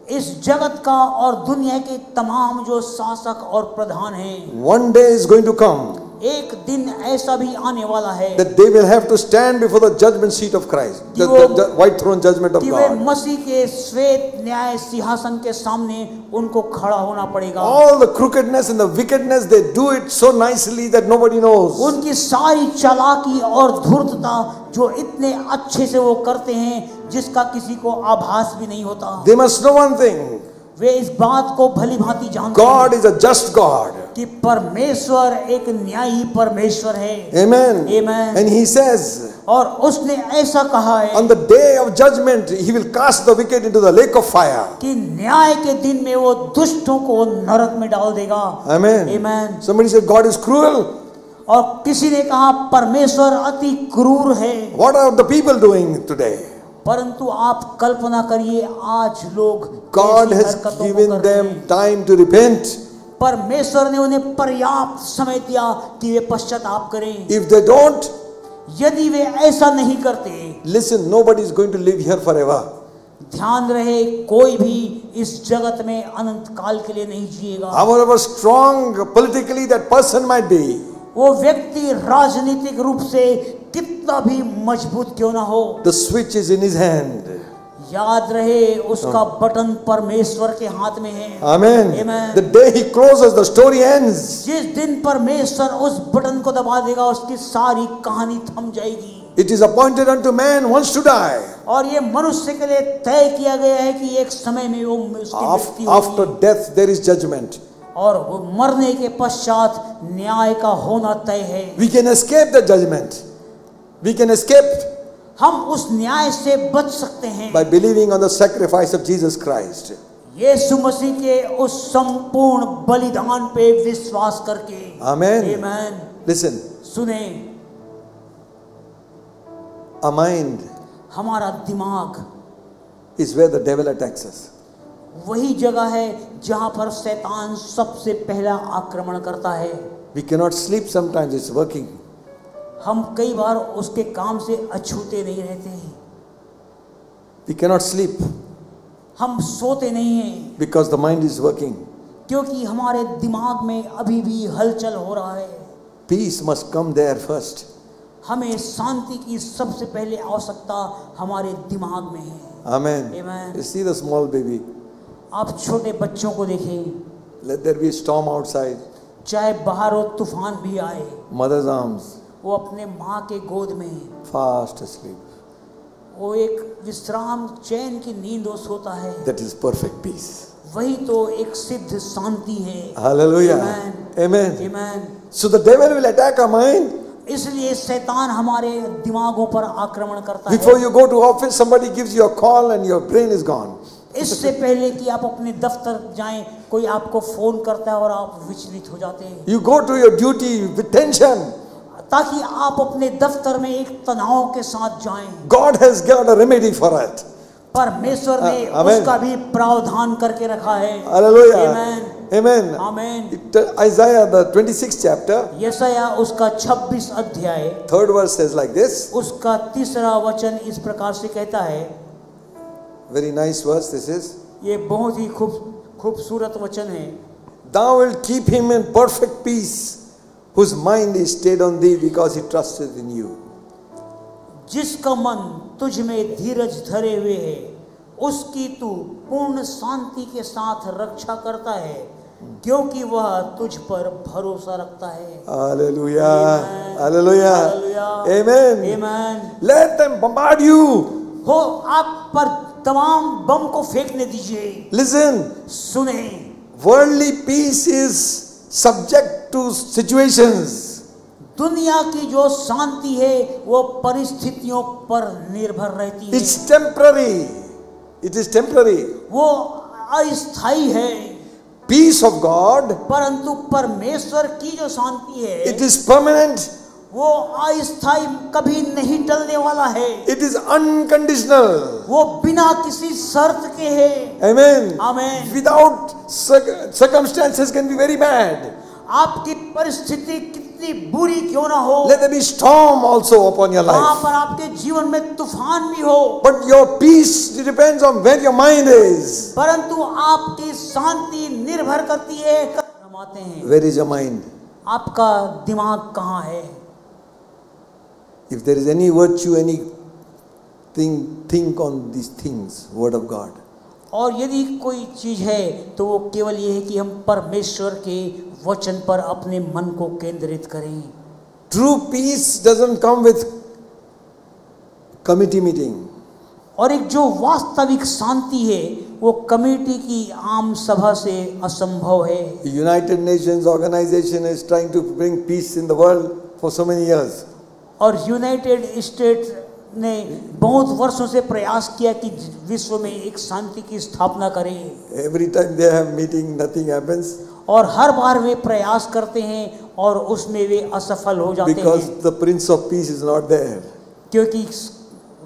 इस जगत का और दुनिया के तमाम जो शासक और प्रधान हैं, One day is going to come एक दिन ऐसा भी आने वाला है that they will have to stand before the judgment seat of Christ, the white throne judgment of कि वे God. मसीह के श्वेत न्याय सिंहासन के सामने उनको खड़ा होना पड़ेगा। All the crookedness and the wickedness, they do it so nicely that nobody knows. उनकी सारी चालाकी और धूर्तता जो इतने अच्छे से वो करते हैं जिसका किसी को आभास भी नहीं होता। They must know one thing. वे इस बात को भली भांति जानते God हैं is a just God. कि परमेश्वर एक न्यायी परमेश्वर है। Amen. Amen. And he says, और उसने ऐसा कहा है on the day of judgment, he will cast the wicked into the lake of fire. कि न्याय के दिन में वो दुष्टों को नरक में डाल देगा। Amen. Amen. Somebody said, God is cruel. और किसी ने कहा परमेश्वर अति क्रूर है। What are the people doing today? परंतु आप कल्पना करिए आज लोग God ऐसी has हरकतों को given करते them हैं। time to repent. परमेश्वर ने उन्हें पर्याप्त समय दिया कि वे पश्चाताप करें। If they don't, यदि वे ऐसा नहीं करते, listen, nobody is going to live here forever. ध्यान रहे कोई भी इस जगत में अनंत काल के लिए नहीं जिएगा। However strong politically that person might be, वो व्यक्ति राजनीतिक रूप से कितना भी मजबूत क्यों ना हो, the switch is in his hand. याद रहे उसका बटन परमेश्वर के हाथ में है। Amen. Amen. The day he closes, the story ends. जिस दिन परमेश्वर उस बटन को दबा देगा उसकी सारी कहानी थम जाएगी। It is appointed unto man once to die. और ये मनुष्य के लिए तय किया गया है कि एक समय में वो उसकी मृत्यु After होगी। death, there is judgment. और वो मरने के पश्चात न्याय का होना तय है। We can escape the judgment. We can escape हम उस न्याय से बच सकते हैं by believing on the sacrifice of Jesus Christ. यीशु मसीह के उस संपूर्ण बलिदान पे विश्वास करके। Amen. Amen. Listen, सुने, a mind हमारा दिमाग is where the devil attacks us. वही जगह है जहां पर शैतान सबसे पहला आक्रमण करता है। We cannot sleep sometimes, it's working. हम कई बार उसके काम से अछूते नहीं रहते हैं। We cannot sleep हम सोते नहीं हैं because the mind is working. क्योंकि हमारे दिमाग में अभी भी हलचल हो रहा है। Peace must come there first. हमें शांति की सबसे पहले आवश्यकता हमारे दिमाग में है। Amen. Amen. You see the small baby. आप छोटे बच्चों को देखें, Let there be a storm outside. चाहे बाहर हो तूफान भी आए, Mother's arms, वो अपने माँ के गोद में, fast asleep. वो एक विश्राम चैन की नींद वो सोता है। That is perfect peace. वही तो एक सिद्ध शांति है। Hallelujah. Amen. Amen. Amen. So the devil will attack our mind. इसलिए शैतान हमारे दिमागों पर आक्रमण करता है। Before you go to office, somebody gives you a call and your brain is gone. इससे पहले कि आप अपने दफ्तर जाएं, कोई आपको फोन करता है और आप विचलित हो जाते हैं। You go to your duty with tension. ताकि आप अपने दफ्तर में एक तनाव के साथ जाएं। God has got a remedy for it. परमेश्वर ने Amen. उसका भी प्रावधान करके रखा है। Hallelujah. Amen. Amen. Amen. Isaiah, the 26th chapter, यशायाह उसका 26 अध्याय 3rd verse says like this. उसका 3रा वचन इस प्रकार से कहता है। Very nice verse this is. ये बहुत ही खूबसूरत वचन है। Thou wilt keep him in perfect peace, whose mind is stayed on thee because he trusteth in you. जिसका मन तुझ में धीरज धरे हुए है, उसकी तू पूर्ण शांति के साथ रक्षा करता है, क्योंकि वह तुझ पर भरोसा रखता है। Hallelujah. Amen. Hallelujah. Hallelujah. Amen. Amen. Let them bombard you. हो आप पर तमाम बम को फेंकने दीजिए। Listen, सुने, worldly peace is subject to situations. दुनिया की जो शांति है वो परिस्थितियों पर निर्भर रहती है। It's temporary. It is temporary. वो अस्थायी है। Peace of God, परंतु परमेश्वर की जो शांति है it is permanent. वो अस्थायी, कभी नहीं टलने वाला है। It is unconditional. वो बिना किसी शर्त के है। Amen. Amen. Without circumstances can be very bad. आपकी परिस्थिति कितनी बुरी क्यों ना हो, Let there be storm also upon your वहां life. पर आपके जीवन में तूफान भी हो, But your peace depends on where your mind is. परंतु आपकी शांति निर्भर करती है हम आते हैं Where is your mind? आपका दिमाग कहाँ है। If there is any virtue, anything, think on these things, Word of God. और यदि कोई चीज है तो वो केवल ये है कि हम परमेश्वर के वचन पर अपने मन को केंद्रित करें। True peace doesn't come with committee meeting. और एक जो वास्तविक शांति है वो कमेटी की आम सभा से असंभव है। The United Nations organization is trying to bring peace in the world for so many years. और यूनाइटेड स्टेट्स ने बहुत वर्षों से प्रयास किया कि विश्व में एक शांति की स्थापना करें। Every time they have meeting, nothing happens. और हर बार वे प्रयास करते हैं और उसमें वे असफल हो जाते Because हैं, the Prince of Peace is not there. क्योंकि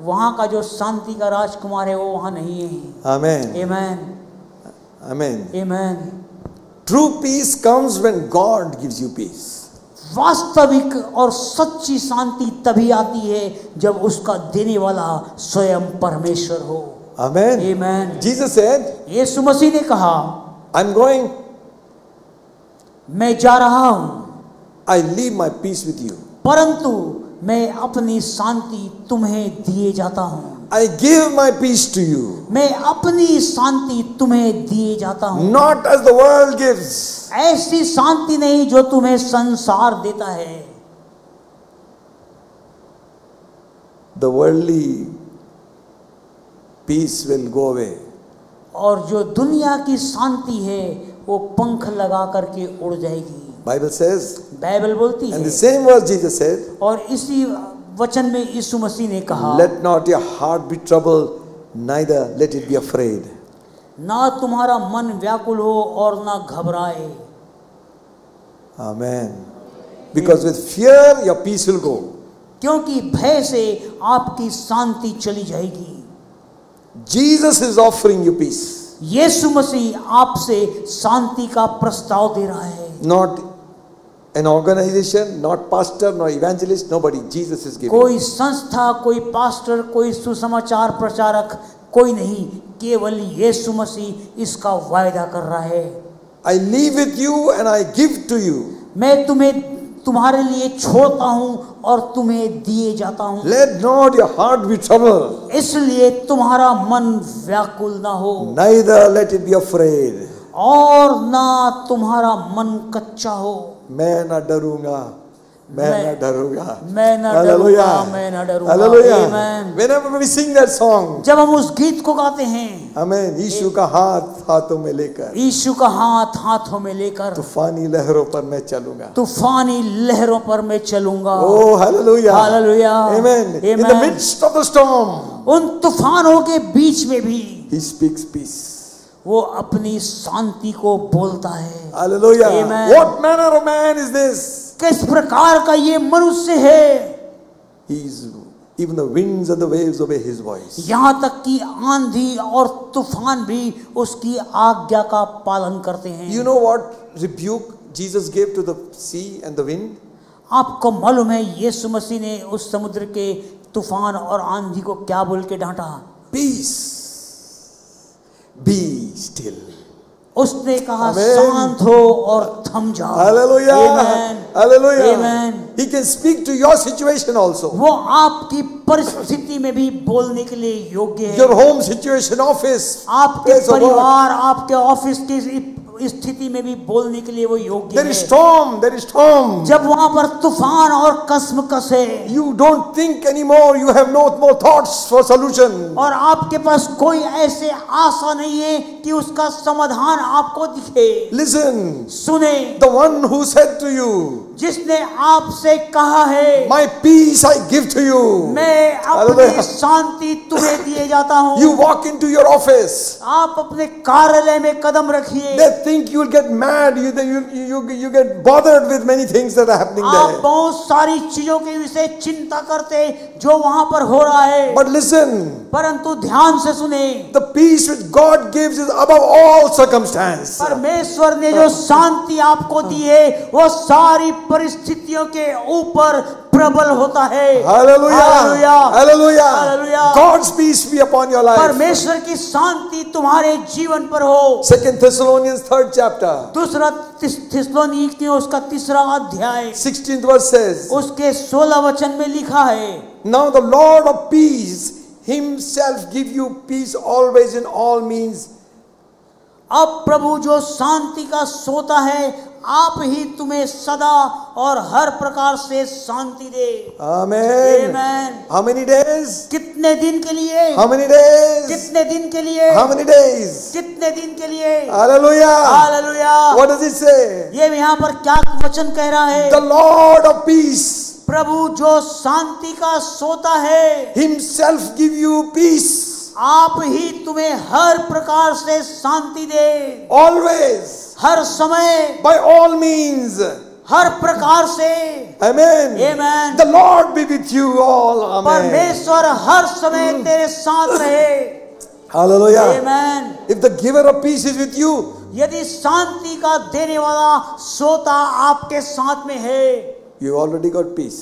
वहाँ का जो शांति का राजकुमार है वो वहाँ नहीं है। Amen. Amen. Amen. Amen. True peace comes when God gives you peace. वास्तविक और सच्ची शांति तभी आती है जब उसका देने वाला स्वयं परमेश्वर हो। Amen. Amen. Jesus said, यीशु मसीह ने कहा, I'm going, मैं जा रहा हूँ, I leave my peace with you. परंतु मैं अपनी शांति तुम्हें दिए जाता हूँ। I give my peace to you. मैं अपनी शांति तुम्हें दिए जाता हूँ। Not as the world gives. ऐसी शांति नहीं जो तुम्हें संसार देता है। The worldly peace will go away. और जो दुनिया की शांति है वो पंख लगा करके उड़ जाएगी। Bible says, बाइबल बोलती and है, the same verse Jesus said, और इसी वचन में यीशु मसीह ने कहा, let not your heart be troubled, neither let it be afraid. ना तुम्हारा मन व्याकुल हो और ना घबराए। Amen. Because with fear your peace will go. क्योंकि भय से आपकी शांति चली जाएगी। Jesus is offering you peace. यीशु मसीह आपसे शांति का प्रस्ताव दे रहा है। Not an organization, not pastor, not evangelist, nobody. Jesus is giving. कोई संस्था, कोई पास्टर, कोई सुसमाचार प्रचारक, कोई नहीं, केवल यीशु मसीह इसका वायदा कर रहा है। I leave with you and I give to you. मैं तुम्हें तुम्हारे लिए छोड़ता हूँ और तुम्हें दिए जाता हूँ। Let not your heart be troubled. इसलिए तुम्हारा मन व्याकुल ना हो, Neither let it be afraid. और ना तुम्हारा मन कच्चा हो। मैं ना डरूंगा, मैं ना डरूंगा। मैं ना Hallelujah. डरूंगा, मैं ना डरूंगा। Hallelujah. Amen. Whenever we sing that song, जब हम उस गीत को गाते हैं, Amen. यीशु का हाथ हाथों में लेकर यीशु का हाथ हाथों में लेकर तूफानी लहरों पर मैं चलूंगा। तूफानी लहरों पर मैं चलूंगा। Oh, hallelujah. Hallelujah. Amen. In the Amen. midst of the storm, उन तूफानों के बीच में भी He speaks peace. वो अपनी शांति को बोलता है। Hallelujah. Amen. What manner of man is this? किस प्रकार का ये मनुष्य है? He's even the winds and the waves obey his voice. यहाँ तक कि आंधी और तूफान भी उसकी आज्ञा का पालन करते हैं। You know what rebuke Jesus gave to the sea and the wind? आपको मालूम है यीशु मसीह ने उस समुद्र के तूफान और आंधी को क्या बोल के डांटा? Peace. Be still. उसने कहा Amen. शांत हो और थम जाओ। Hallelujah. Amen. Hallelujah. Amen. He can speak to your situation also. वो आपकी परिस्थिति में भी बोलने के लिए योग्य है। Your home situation, office, आपके place of work. परिवार, आपके ऑफिस की स्थिति में भी बोलने के लिए वो योग्य There है। is storm, there is storm. जब वहां पर तूफान और कसमकस है You don't think anymore, you have no more thoughts for solution. और आपके पास कोई ऐसे आशा नहीं है कि उसका समाधान आपको दिखे। Listen, सुने, the one who said to you, जिसने आपसे कहा है my peace I give to you. मैं अपनी Hallelujah. शांति तुम्हें दिए जाता हूँ। You walk into your office. आप अपने कार्यालय में कदम रखिए। They think you will get mad, you get bothered with many things that are happening आप there. बहुत सारी चीजों के विषय चिंता करते जो वहां पर हो रहा है, But listen, परंतु ध्यान से सुने, the peace which God gives is above all circumstance. परमेश्वर ने जो शांति आपको दी है वो सारी परिस्थितियों के ऊपर प्रबल होता है। Hallelujah. Hallelujah. Hallelujah. Hallelujah. God's peace be upon your life. परमेश्वर की शांति तुम्हारे जीवन पर हो। 2 Thessalonians 3rd chapter, दूसरा थिस्सलुनीकियों उसका 3रा अध्याय 16th verse says, उसके 16 वचन में लिखा है, now the Lord of peace himself give you peace always in all means. अब प्रभु जो शांति का सोता है आप ही तुम्हें सदा और हर प्रकार से शांति दे। Amen. Amen. How many days? कितने दिन के लिए? How many days? कितने दिन के लिए? How many days? कितने दिन के लिए? Hallelujah. Hallelujah. What does it say? ये यहाँ पर क्या वचन कह रहा है? The Lord of peace प्रभु जो शांति का सोता है himself give you peace आप ही तुम्हें हर प्रकार से शांति दे। always, हर समय, by all means. हर प्रकार से। Amen. Amen. The Lord be with you all. Amen. परमेश्वर हर समय तेरे साथ रहे। Hallelujah. Amen. If the giver of peace is with you, यदि शांति का देने वाला सोता आपके साथ में है, you already got peace.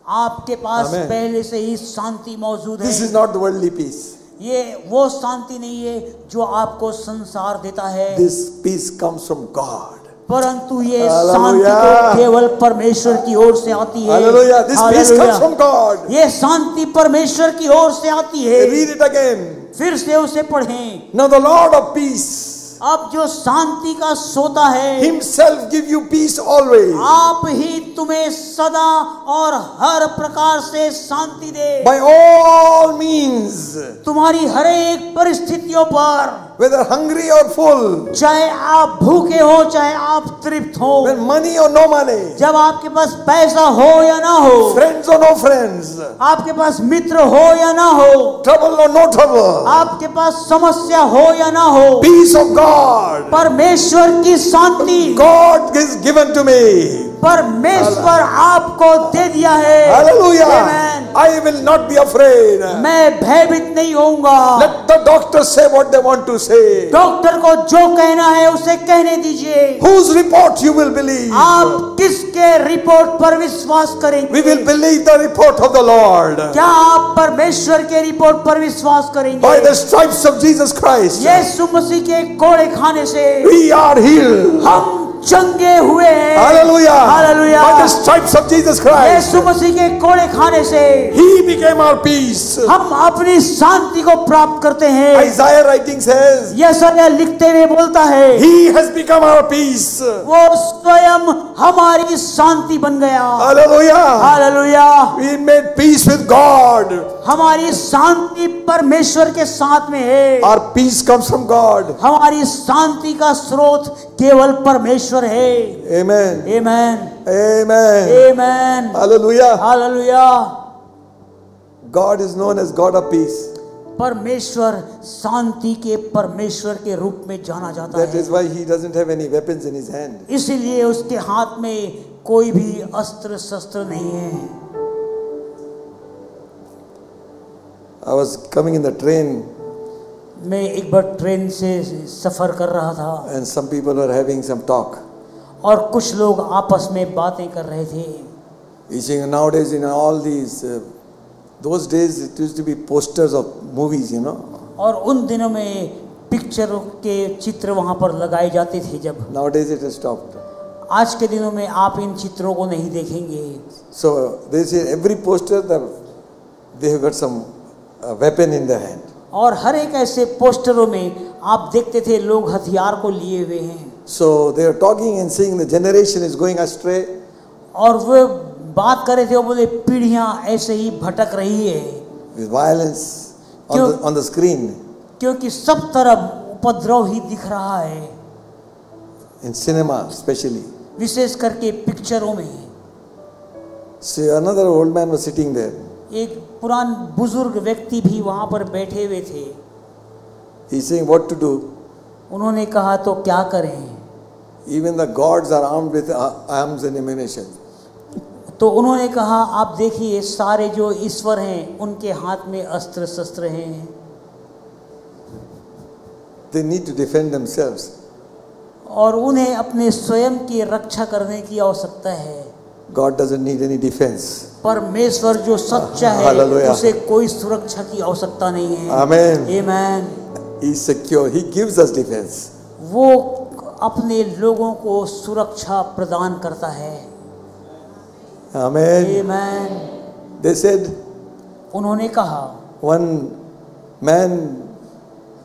आपके पास Amen. पहले से ही शांति मौजूद This है। is not the worldly peace. ये वो शांति नहीं है जो आपको संसार देता है, This peace comes from God. परंतु ये Hallelujah. शांति तो केवल परमेश्वर की ओर से आती है। Hallelujah. This peace Hallelujah. comes from God. ये शांति परमेश्वर की ओर से आती है। Read it again. फिर से उसे पढ़ें। Now the Lord of peace अब जो शांति का सोता है himself give you peace always. आप ही तुम्हें सदा और हर प्रकार से शांति दे। By all means. तुम्हारी हर एक परिस्थितियों पर, Whether hungry or full. चाहे आप भूखे हो चाहे आप तृप्त हो, When money or no money. जब आपके पास पैसा हो या ना हो, Friends or no friends. आपके पास मित्र हो या ना हो, Trouble or no trouble. आपके पास समस्या हो या ना हो, Peace of God. परमेश्वर की शांति God is given to me. परमेश्वर आपको दे दिया है। Hallelujah. Amen. I will not be afraid. मैं भयभीत नहीं होऊंगा। Let the doctors say what they want to say. Doctor को जो कहना है उसे कहने दीजिए। Whose report you will believe? आप किसके रिपोर्ट पर विश्वास करेंगे? We will believe the report of the Lord. क्या आप परमेश्वर के रिपोर्ट पर विश्वास करेंगे? By the stripes of Jesus Christ, यीशु मसीह के कोड़े खाने से we are healed. हम चंगे हुए हैं। Hallelujah. Hallelujah. By the stripes of Jesus Christ, यीशु मसीह के कोड़े खाने से He became our peace. हम अपनी शांति को प्राप्त करते हैं। Isaiah writing says, यशायाह लिखते हुए बोलता है, He has become our peace. वो स्वयं हमारी शांति बन गया। Hallelujah. Hallelujah. We made peace with God. हमारी शांति परमेश्वर के साथ में है। Our peace comes from God. हमारी शांति का स्रोत केवल परमेश्वर है। Amen. Amen, Amen. Amen, Hallelujah. Hallelujah. God is known as God of peace. परमेश्वर शांति के परमेश्वर के रूप में जाना जाता That है। is why He doesn't have any weapons in His hand. इसीलिए उसके हाथ में कोई भी अस्त्र शस्त्र नहीं है। I was coming in the train मैं एक बार ट्रेन से सफर कर रहा था and some people were having some talk. और कुछ लोग आपस में बातें कर रहे थे। You see, nowadays in all these, those days it used to be posters of movies, you know. और उन दिनों में पिक्चरों के चित्र वहां पर लगाए जाते थे। जब Nowadays it has stopped. आज के दिनों में आप इन चित्रों को नहीं देखेंगे। So they say every poster they have got some weapon in their hand. और हर एक ऐसे पोस्टरों में आप देखते थे लोग हथियार को लिए हुए हैं। So they are talking and saying the generation is going astray. और वो बात कर रहे थे, वो बोले पीढ़ियां ऐसे ही भटक रही है With violence on the screen. क्योंकि सब तरफ उपद्रव ही दिख रहा है, In cinema especially. विशेष करके पिक्चरों में। See, another old man was sitting there. एक पुरान बुजुर्ग व्यक्ति भी वहां पर बैठे हुए थे। He's saying what to do. उन्होंने कहा तो क्या करें। Even the gods are armed with arms and ammunition. तो उन्होंने कहा आप देखिए सारे जो ईश्वर हैं उनके हाथ में अस्त्र शस्त्र हैं। They need to defend themselves. और उन्हें अपने स्वयं की रक्षा करने की आवश्यकता है। God doesn't need any defense. परमेश्वर जो सच्चा है Hallelujah. उसे कोई सुरक्षा की आवश्यकता नहीं है। Amen. Amen. He is secure. He gives us defense. वो अपने लोगों को सुरक्षा प्रदान करता है। Amen. Amen. They said, उन्होंने कहा one man,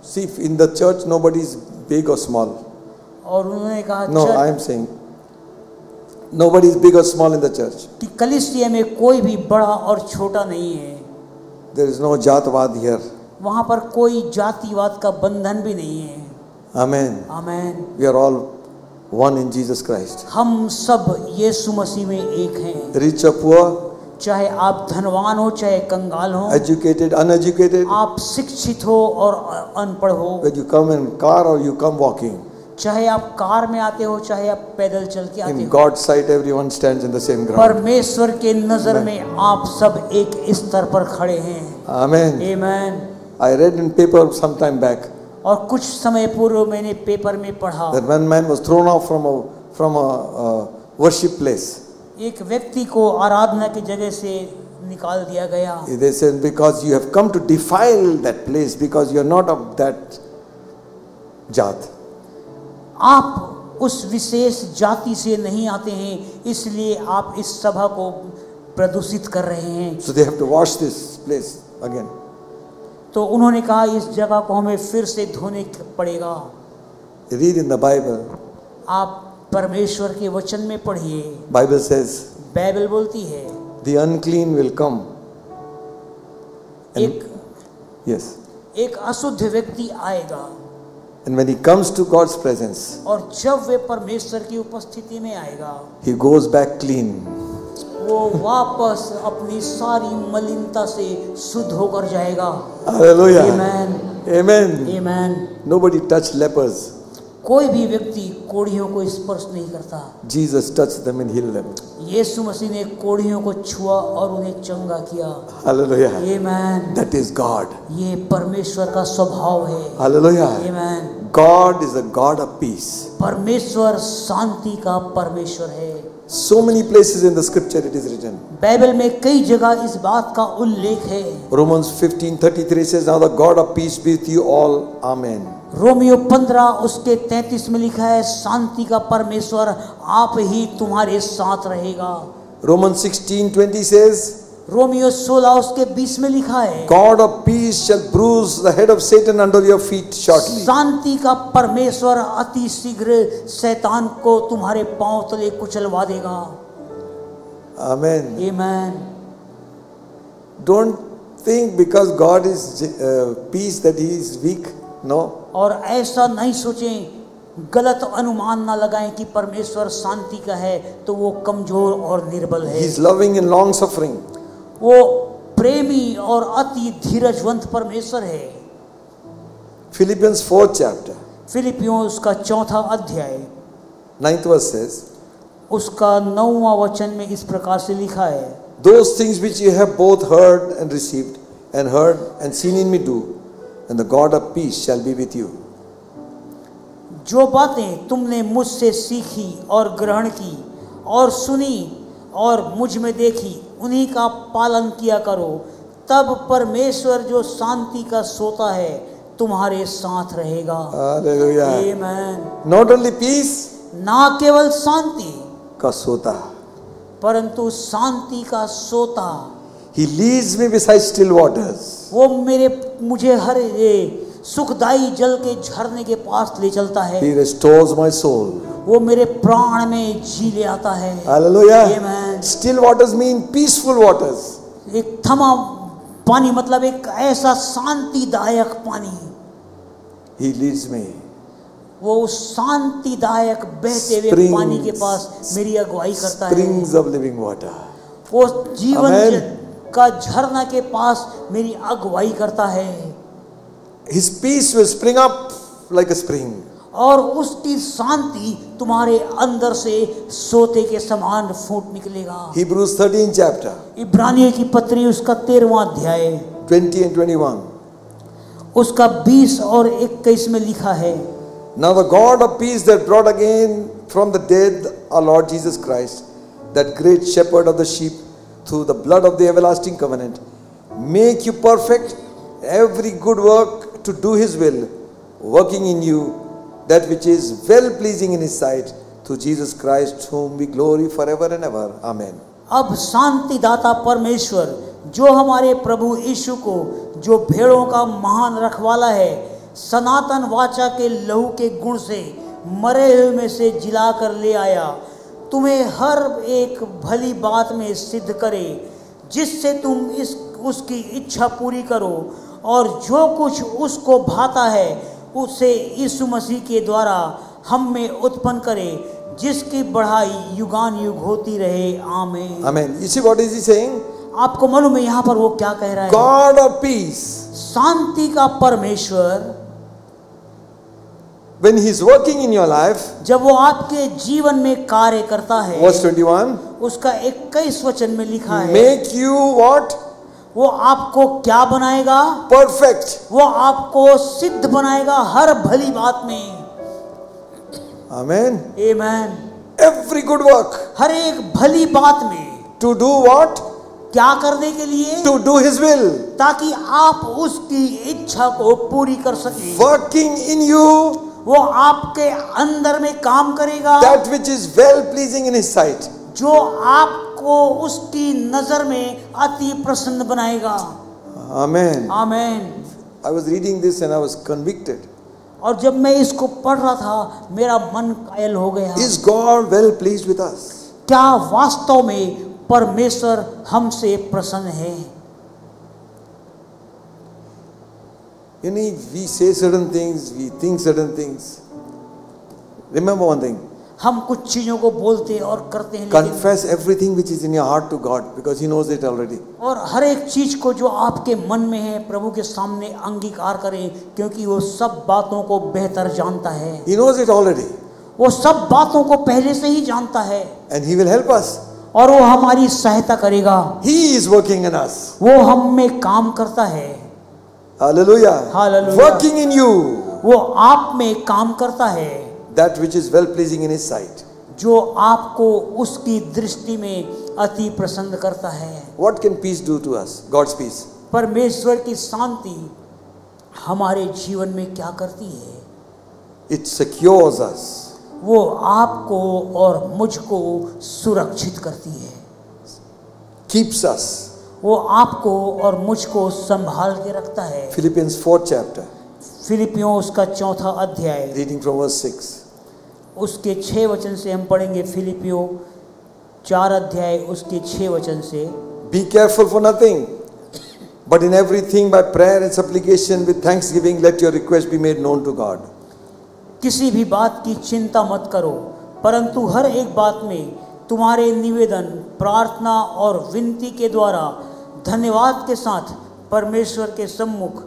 see in the church nobody is big or small. और उन्होंने कहा No, I am saying nobody is big or small in the church. कि कलीसिया में कोई भी बड़ा और छोटा नहीं है। There is no jatvad here. वहाँ पर कोई जातिवाद का बंधन भी नहीं है। Amen. Amen. We are all one in Jesus Christ. हम सब यीशु मसीह में एक हैं। Rich or poor, चाहे आप धनवान हो चाहे कंगाल हो, educated, uneducated, आप शिक्षित हो और अनपढ़ हो, whether you come in car or you come walking. चाहे आप कार में आते हो चाहे आप पैदल चल के आते In हो, God's sight, everyone stands in the same ground. परमेश्वर के नजर में आप सब एक स्तर पर खड़े हैं। Amen. Amen. I read in paper some time back और कुछ समय पूर्व मैंने पेपर में पढ़ा that one man was thrown off from a worship place. एक व्यक्ति को आराधना की जगह से निकाल दिया गया। They said because you have come to defile that place because you are not of that jat. आप उस विशेष जाति से नहीं आते हैं, इसलिए आप इस सभा को प्रदूषित कर रहे हैं। So they have to wash this place again. तो उन्होंने कहा इस जगह को हमें फिर से धोने पड़ेगा। Read in the Bible. आप परमेश्वर के वचन में पढ़िए। Bible says बाइबल बोलती है the unclean will come. Yes. एक अशुद्ध व्यक्ति आएगा And when he comes to God's presence, और जब वे परमेश्वर की उपस्थिति में आएगा he goes back clean. वो वापस अपनी सारी मलिनता से शुद्ध होकर जाएगा। Hallelujah. Amen. Amen. Amen. Nobody touched lepers. कोई भी व्यक्ति कोढ़ियों को स्पर्श नहीं करता। Jesus touched them and healed them. यीशु मसीह ने कोढ़ियों को छुआ और उन्हें चंगा किया। Hallelujah. Amen. That is God. ये परमेश्वर का स्वभाव है। Hallelujah. Amen. God is a God of peace. परमेश्वर शांति का परमेश्वर है। So many places in the scripture it is written. Bible में कई जगह इस बात का उल्लेख है। Romans 15:33 says, now the God of peace be with you all. Amen. Romeo 15 उसके 33 में लिखा है शांति का परमेश्वर आप ही तुम्हारे साथ रहेगा। Romans 16:20 says, रोमियो 16 उसके 20 में लिखा है God of peace shall bruise the head of Satan under your feet shortly. शांति का परमेश्वर अति शीघ्र शैतान को तुम्हारे पांव तले कुचलवा देगा। Amen. Amen. Don't think because God is peace that he is weak. No. और ऐसा नहीं सोचें, गलत अनुमान ना लगाएं कि परमेश्वर शांति का है तो वो कमजोर और निर्बल है। He is loving and long suffering. वो प्रेमी और अति धीरजवंत परमेश्वर है। Philippians 4th chapter, फिलिपियों उसका 4वां अध्याय 9th verse says, उसका 9वां वचन में इस प्रकार से लिखा है those things which you have both heard and received and heard and seen in me do, and the God of peace shall be with you. जो बातें तुमने मुझसे सीखी और ग्रहण की और सुनी और मुझ में देखी उन्हीं का पालन किया करो, तब परमेश्वर जो शांति का सोता है तुम्हारे साथ रहेगा। Hallelujah. Amen. Not only peace, ना केवल शांति का सोता. परंतु शांति का सोता। He leads me beside still waters. वो मुझे हर सुखदाई जल के झरने के पास ले चलता है। He restores my soul. वो मेरे प्राण में जी ले आता है। Hallelujah. Amen. Still waters mean peaceful waters. एक थमा पानी मतलब एक ऐसा शांतिदायक पानी। He leads me. वो उस शांतिदायक बहते हुए Springs. पानी के पास मेरी अगुवाई करता है। Springs of living water. वो जीवन Amen. का झरना के पास मेरी अगुवाई करता है। His peace will spring up like a spring. और उसकी शांति तुम्हारे अंदर से सोते के समान फूट निकलेगा। Hebrews 13 chapter इब्रानियों की पत्री उसका 13वां अध्याय 20 and 21. उसका 20 और 21 में लिखा है, Now the God of peace that brought again from the dead our Lord Jesus Christ, that great shepherd of the sheep, through the blood of the everlasting covenant, make you perfect every good work to do his will, working in you that which is well pleasing in his sight, through Jesus Christ, whom we glory forever and ever. Amen. अब शांतिदाता परमेश्वर जो हमारे प्रभु यीशु को, जो भेड़ों का महान रखवाला है, सनातन वाचा के लहू के गुण से मरे हुए में से जिला कर ले आया, तुम्हें हर एक भली बात में सिद्ध करे, जिससे तुम उसकी इच्छा पूरी करो, और जो कुछ उसको भाता है उसे यीशु मसीह के द्वारा हम में उत्पन्न करे, जिसकी बढ़ाई युगान युग होती रहे। आमीन। Amen. You see what is he saying? आपको मालूम है यहाँ पर वो क्या कह रहा है? God of peace, शांति का परमेश्वर when he is working in your life, जब वो आपके जीवन में कार्य करता है, verse 21, उसका 21 वचन में लिखा है, make you what? वो आपको क्या बनाएगा? Perfect. वो आपको सिद्ध बनाएगा हर भली बात में। Amen. आमीन। Every good work. हर एक भली बात में To do what? क्या करने के लिए? To do his will. ताकि आप उसकी इच्छा को पूरी कर सकें। Working in you वो आपके अंदर में काम करेगा that which is well pleasing in his sight. जो आपको उसकी नजर में अति प्रसन्न बनाएगा। Amen. आमीन। I was reading this and I was convicted. और जब मैं इसको पढ़ रहा था मेरा मन कायल हो गया। Is God well pleased with us? क्या वास्तव में परमेश्वर हमसे प्रसन्न है? You know, we say certain things, we think certain things. Remember one thing. हम कुछ चीजों को बोलते और करते हैं, लेकिन Confess everything which is in your heart to God because he knows it already. और हर एक चीज को जो आपके मन में है प्रभु के सामने अंगीकार करें, क्योंकि वो सब बातों को बेहतर जानता है। He knows it already. वो सब बातों को पहले से ही जानता है And he will help us. और वो हमारी सहायता करेगा। He is working in us. वो हम में काम करता है। Hallelujah. Hallelujah. Working in you वो आप में काम करता है that which is well pleasing in his sight. जो आपको उसकी दृष्टि में अति प्रसन्न करता है। What can peace do to us? God's peace. परमेश्वर की शांति हमारे जीवन में क्या करती है? It secures us. वो आपको और मुझको सुरक्षित करती है। Keeps us. वो आपको और मुझको संभाल के रखता है। Philippians 4th chapter. फिलिपियों उसका 4था अध्याय Reading from verse 6. उसके 6 वचन से हम पढ़ेंगे। फिलिपियों 4 अध्याय उसके 6 वचन से, Be careful for nothing, but in everything by prayer and supplication with thanksgiving let your request be made known to God. किसी भी बात की चिंता मत करो, परंतु हर एक बात में तुम्हारे निवेदन, प्रार्थना और विनती के द्वारा धन्यवाद के साथ परमेश्वर के सम्मुख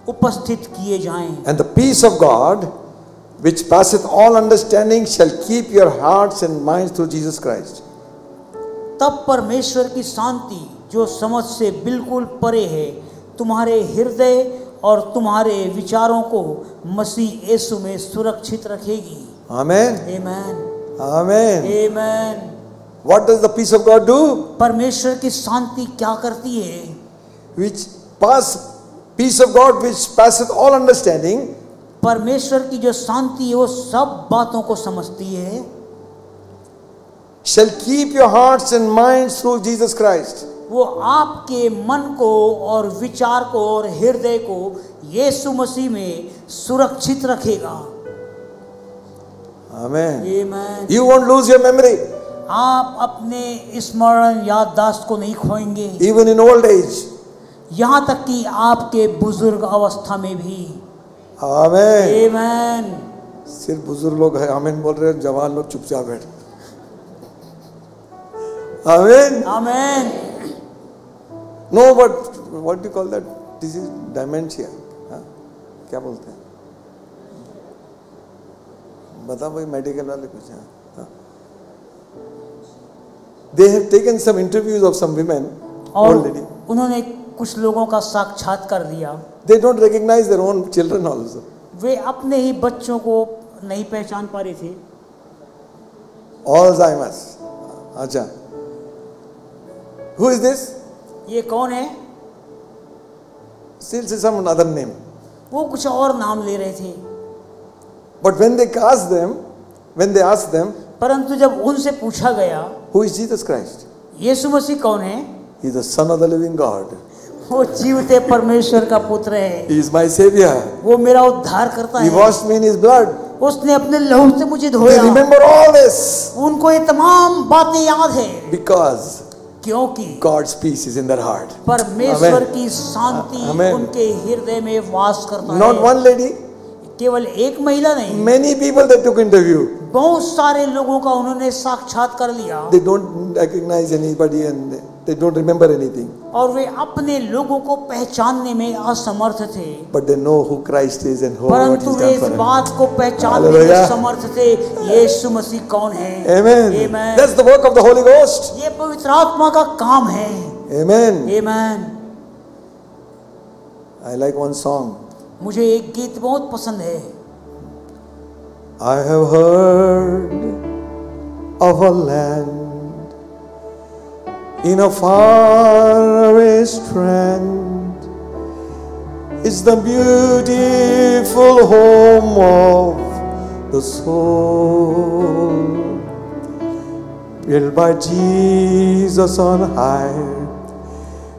उपस्थित किए जाएं। And the peace of God, which passeth all understanding, shall keep your hearts and minds through Jesus Christ. तब परमेश्वर की शांति जो समझ से बिल्कुल परे है तुम्हारे हृदय और तुम्हारे विचारों को मसीह यीशु में सुरक्षित रखेगी। Amen. आमीन। Amen. आमीन। What does the peace of God do? परमेश्वर की शांति क्या करती है? Peace of God which passeth all understanding. परमेश्वर की जो शांति है वो सब बातों को समझती है। Shall keep your hearts and minds through Jesus Christ. वो आपके मन को और विचार को और हृदय को यीशु मसीह में सुरक्षित रखेगा। Amen. आमीन। You won't lose your memory. आप अपने स्मरण याददाश्त को नहीं खोएंगे, Even in old age. यहाँ तक कि आपके बुजुर्ग अवस्था में भी। Amen. आमीन। सिर्फ बुजुर्ग लोग हैं आमीन बोल रहे हैं, जवान लोग चुपचाप बैठ। Amen. आमीन। No, but what do you call that? This is dementia. हाँ? क्या बोलते हैं? बता भाई मेडिकल वाले कुछ हैं? हाँ? They have taken some interviews of some women, और old lady. उन्होंने कुछ लोगों का साक्षात्कार दिया। They don't recognize their own children also. वे अपने ही बच्चों को नहीं पहचान पा रहे थे। Alzheimer's. अच्छा. Who is this? ये कौन है? Still say some other name. वो कुछ और नाम ले रहे थे। But when they ask them, परंतु जब उनसे पूछा गया, who is Jesus Christ? यीशु मसीह कौन है? He is the Son of the living God. वो जीवते परमेश्वर का पुत्र है। He is my Savior. वो मेरा उद्धार करता He है। washed me in His blood. उसने अपने लहू से मुझे They धोया। remember all this उनको ये तमाम बातें याद है, because क्योंकि God's peace is in their heart. परमेश्वर Amen. की शांति Amen. उनके हृदय में वास करता Not है। one lady, केवल एक महिला नहीं, many people they took interview. बहुत सारे लोगों का उन्होंने साक्षात्कार लिया। They don't recognize anybody and they don't remember anything. और वे अपने लोगों को पहचानने में असमर्थ थे, But they know who Christ is and what परंतु He's वे done इस for them. बात को पहचानने में Hallelujah. समर्थ थे, यीशु मसीह कौन है। Amen. Amen. That's the work of the Holy Ghost. ये पवित्र आत्मा का काम है। Amen. आमीन। I like one song. मुझे एक गीत बहुत पसंद है। I have heard of a land in a faraway strand. It's the beautiful home of the soul, built by Jesus on high,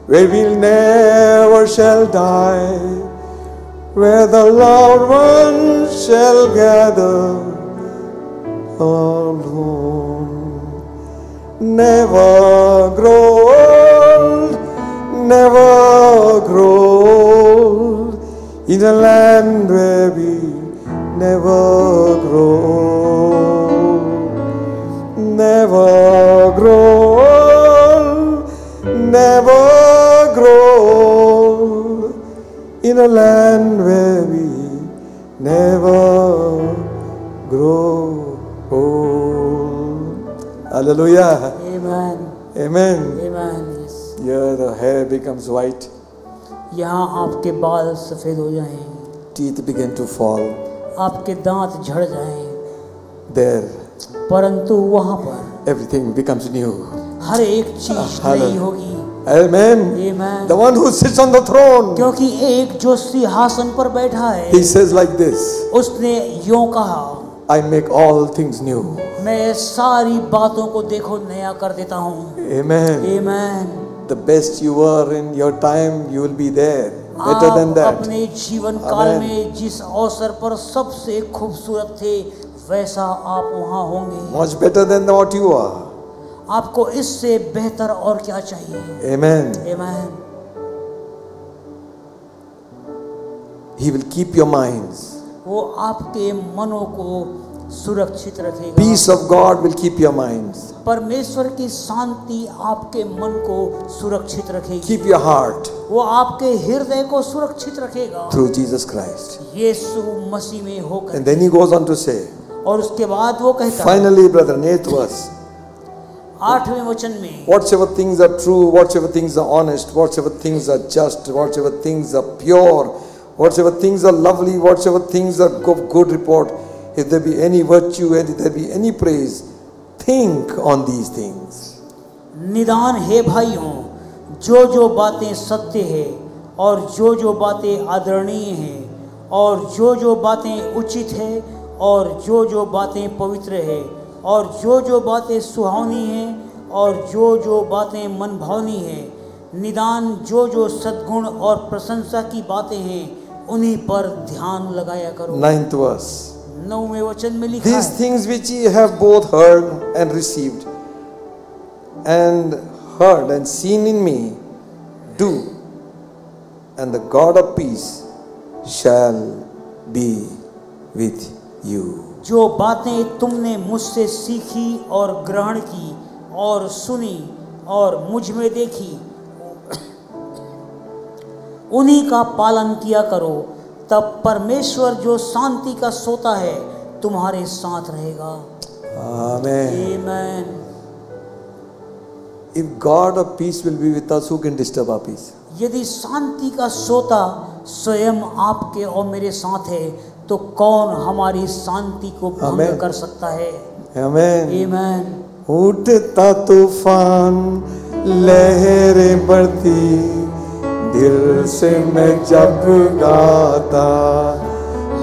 where we'll never shall die, where the loved ones shall gather alone. Never grow old, never grow old, in a land where we never grow old. Never grow old, never grow old, in a land where we never grow old. Hallelujah. आमीन। Amen. आमीन। Yes. Here the hair becomes white, यहाँ आपके बाल सफेद हो जाएं, teeth begin to fall. आपके दांत झड़ जाएं, There परंतु वहाँ पर everything becomes new. हर एक चीज नई होगी। Amen. आमीन। The one who sits on the throne, क्योंकि एक जो सिंहासन पर बैठा है, he says like this, उसने यूं कहा, I make all things new. मैं सारी बातों को देखो नया कर देता हूँ। Amen. आमीन। The best you were in your time, you will be there. Better than आप that. अपने जीवन काल Amen. में जिस अवसर पर सबसे खूबसूरत थे, वैसा आप वहाँ होंगे। Much better than what you are. आपको इससे बेहतर और क्या चाहिए। Amen. आमीन। He will keep your minds. वो आपके मनों को सुरक्षित रखेगा। Peace of God will keep your minds. परमेश्वर की शांति आपके मन को सुरक्षित रखेगी। Keep your heart वो आपके हृदय को सुरक्षित रखेगा through Jesus Christ. यीशु मसीह में होकर। And then he goes on to say, और उसके बाद वो कहता है finally, brother, 8th verse, 8वें वचन में, whatsoever things are true, whatsoever things are honest, whatsoever things are just, whatsoever things are pure, whatsoever things are lovely, whatsoever things are of good report, if there be any virtue and if there be any praise, think on these things. निदान है भाइयों, जो बातें सत्य है और जो बातें आदरणीय हैं और जो बातें उचित है और जो बातें पवित्र है और जो बातें सुहावनी हैं और जो बातें मनभावनी हैं, निदान जो सद्गुण और प्रशंसा की बातें हैं, उन्हीं पर ध्यान लगाया करो। 9th verse. 9वें वचन में लिखा These है, things which ye have both heard and received and seen in me, do, and the God of peace shall be with you. जो बातें तुमने मुझसे सीखी और ग्रहण की और सुनी और मुझ में देखी, उन्हीं का पालन किया करो, तब परमेश्वर जो शांति का सोता है तुम्हारे साथ रहेगा। Amen. आमीन। If God of peace will be with us, who can disturb our peace? यदि शांति का सोता स्वयं आपके और मेरे साथ है, तो कौन हमारी शांति को भंग आमीन। कर सकता है? Amen. आमीन। उठता तूफान लहरें बढ़ती, दिल से मैं जब गाता,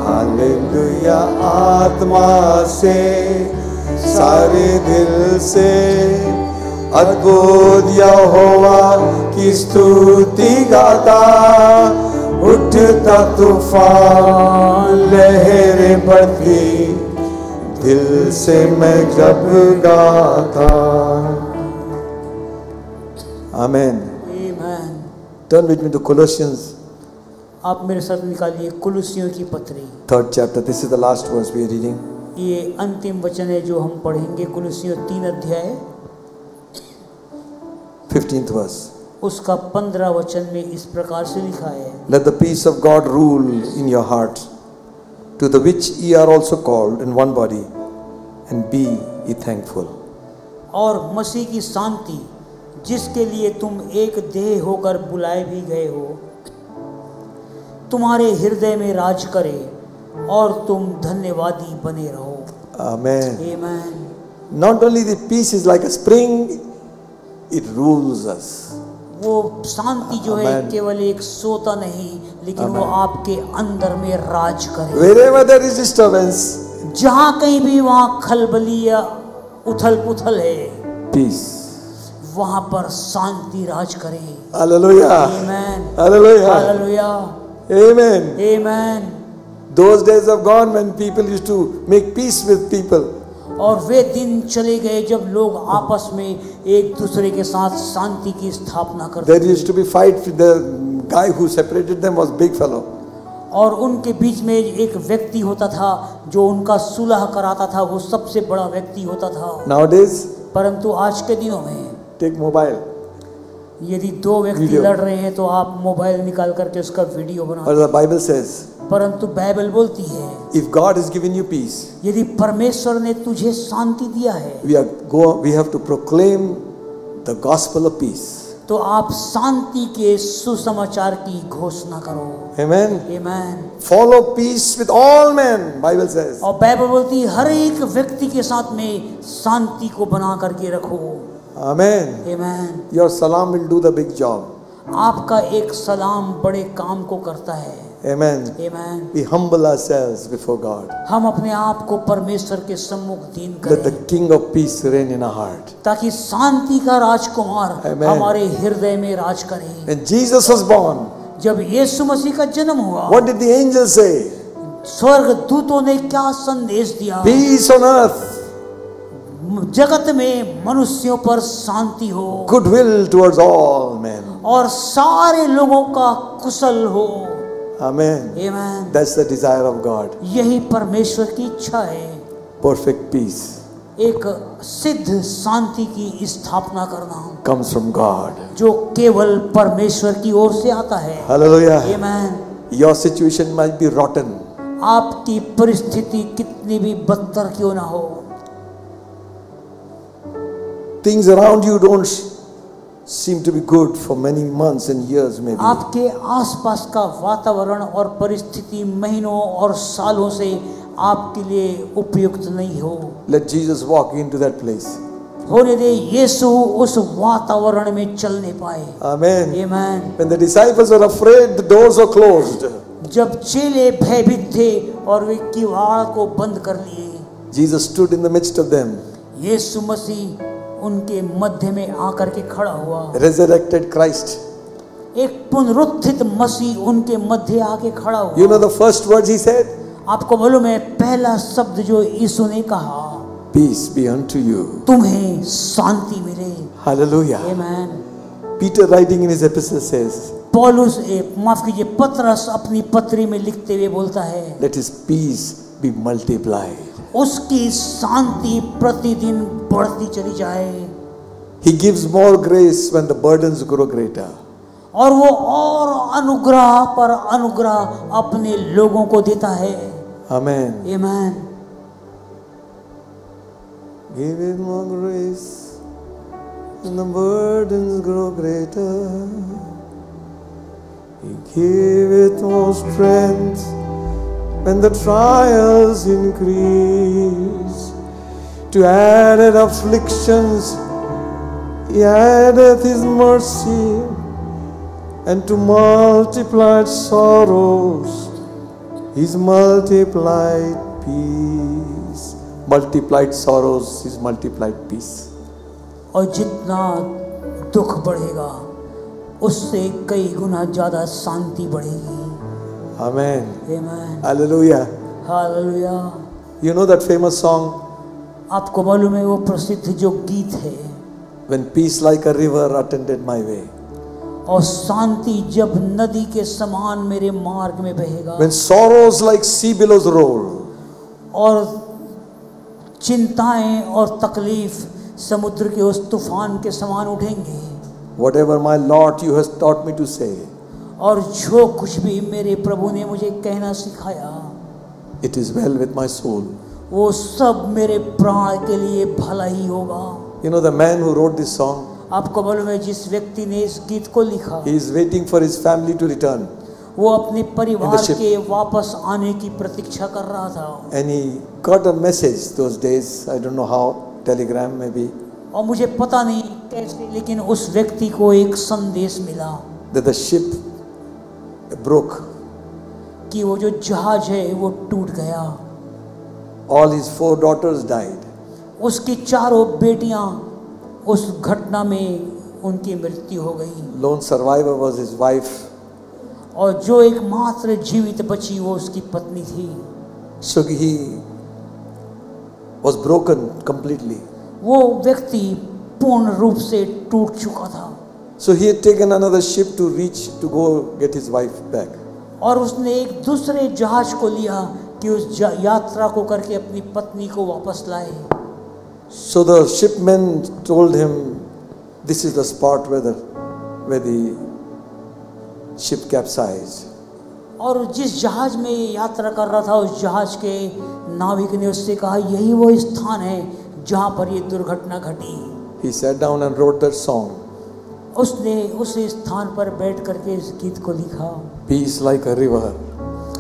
हालेलुया आत्मा से, सारे दिल से, अद्भुत यहोवा की स्तुति गाता। उठता तूफान लहरें बढ़ती, दिल से मैं जब गाता। आमेन। आमीन। Turn with me to Colossians, आप मेरे साथ निकालिए कुलुसियों की पत्री। 3rd chapter. This is the last verse we are reading. ये अंतिम वचन है जो हम पढ़ेंगे। कुलुसियों 3 अध्याय 15th verse. उसका 15 वचन में इस प्रकार से लिखा है, Let the peace of God rule in your hearts, to the which ye are also called in one body, and be ye thankful. और मसीह की शांति, जिसके लिए तुम एक देह होकर बुलाए भी गए हो, तुम्हारे हृदय में राज करे और तुम धन्यवादी बने रहो। Amen. आमीन। Not only the peace is like a spring, it rules us. वो शांति जो है Amen. केवल एक सोता नहीं, लेकिन वो Amen. आपके अंदर में राज करे। Wherever there is disturbance, जहाँ कहीं भी वहाँ खलबली या उथल पुथल है, peace. वहाँ पर शांति राज करे। Hallelujah. आमीन। Hallelujah. हालेलुया। Amen. आमीन। Those days have gone when people used to make peace with people. और वे दिन चले गए जब लोग आपस में एक दूसरे के साथ शांति की स्थापना करते There used to be fight. The guy who separated them was big fellow. और उनके बीच में एक व्यक्ति होता था जो उनका सुलह कराता था, वो सबसे बड़ा व्यक्ति होता था। Nowadays, परंतु आज के दिनों में take mobile. यदि दो व्यक्ति Video. लड़ रहे हैं तो आप मोबाइल निकाल करके उसका वीडियो But बनाते the Bible says, हैं। परंतु बाइबल बोलती है, if God has given you peace, यदि परमेश्वर ने तुझे शांति दिया है, we have to proclaim the gospel of peace. तो आप शांति के सुसमाचार की घोषणा करो। Amen. आमीन। Follow peace with all men, Bible says. और बाइबल बोलती है हर एक व्यक्ति के साथ में शांति को बना करके रखो। Amen. आमीन। Your salam will do the big job. आपका एक सलाम बड़े काम को करता है। Amen. आमीन। We humble ourselves before God. हम अपने आप को परमेश्वर के सम्मुख दीन Let the करें, King of peace reign in our heart. ताकि शांति का राजकुमार Amen. हमारे हृदय में राज करे। When Jesus was born, जब यीशु मसीह का जन्म हुआ, what did the angels say? स्वर्ग दूतों ने क्या संदेश दिया? Peace on earth, जगत में मनुष्यों पर शांति हो goodwill towards all men. और सारे लोगों का कुशल हो। Amen. आमीन। That's the desire of God. यही परमेश्वर की इच्छा है, Perfect peace एक सिद्ध शांति की स्थापना करना comes from God. जो केवल परमेश्वर की ओर से आता है। Hallelujah. आमीन। Your situation might be rotten. आपकी परिस्थिति कितनी भी बदतर क्यों ना हो, Things around you don't seem to be good for many months and years maybe. आपके आसपास का वातावरण और परिस्थिति महीनों और सालों से आपके लिए उपयुक्त नहीं हो, Let Jesus walk into that place. होने दे यीशु उस वातावरण में चलने पाए। Amen. आमीन। When the disciples were afraid, the doors were closed. जब चेले भयभीत थे और वे किवाड़ को बंद कर लिए, Jesus stood in the midst of them. यीशु मसीह उनके मध्य में आकर के खड़ा हुआ। Resurrected Christ. एक पुनरुत्थित मसीह उनके मध्य आके खड़ा हुआ। You know the first words he said? आपको मालूम है पहला शब्द जो यीशु ने कहा, Peace be unto you. तुम्हें शांति मिले। Hallelujah. आमीन। Peter writing in his epistle says, पौलुस माफ कीजिए पतरस अपनी पत्री में लिखते हुए बोलता है, let his peace be multiplied. उसकी शांति प्रतिदिन बढ़ती चली जाए। He gives more grace when the burdens grow greater. और वो और अनुग्रह पर अनुग्रह अपने लोगों को देता है। Amen. आमीन। Give it more grace when the burdens grow greater. He give it more strength when the trials increase. To added afflictions He addeth His mercy, and to multiplied sorrows His multiplied peace. Multiplied sorrows His multiplied peace. और जितना दुख बढ़ेगा उससे कई गुना ज्यादा शांति बढ़ेगी। Amen. आमीन। Hallelujah. Hallelujah. You know that famous song, आपको मालूम है वो प्रसिद्ध जो गीत है, when peace like a river attended my way, और शांति जब नदी के समान मेरे मार्ग में बहेगा, when sorrows like sea billows roll, और चिंताएं और तकलीफ समुद्र के उस तूफान के समान उठेंगे, whatever my Lord you has taught me to say, और जो कुछ भी मेरे प्रभु ने मुझे कहना सिखाया, it is well with my soul. वो सब मेरे प्राण के लिए भला ही होगा। You know the man who wrote this song, आपको मालूम है जिस व्यक्ति ने इस गीत को लिखा, he is waiting for his family to return, वो अपने परिवार ship. के वापस आने की प्रतीक्षा कर रहा था। and he got a message those days, I don't know how, telegram maybe, और मुझे पता नहीं कैसे, लेकिन उस व्यक्ति को एक संदेश मिला that the ship broke, कि वो जो जहाज है वो टूट गया। all his 4 daughters died, उसकी चारों बेटियां उस घटना में उनकी मृत्यु हो गई, lone survivor was his wife. और जो एकमात्र जीवित बची वो उसकी पत्नी थी। So he was broken completely. वो व्यक्ति पूर्ण रूप से टूट चुका था, So he had taken another ship to reach to go get his wife back. और उसने एक दूसरे जहाज को लिया कि उस यात्रा को करके अपनी पत्नी को वापस लाए। So the shipmen told him, this is the spot where the ship capsized. और जिस जहाज में ये यात्रा कर रहा था उस जहाज के नाविक ने उससे कहा यही वो स्थान है जहाँ पर ये दुर्घटना घटी। He sat down and wrote that song, उसने उस स्थान पर बैठ करके इस गीत को लिखा, peace like a river.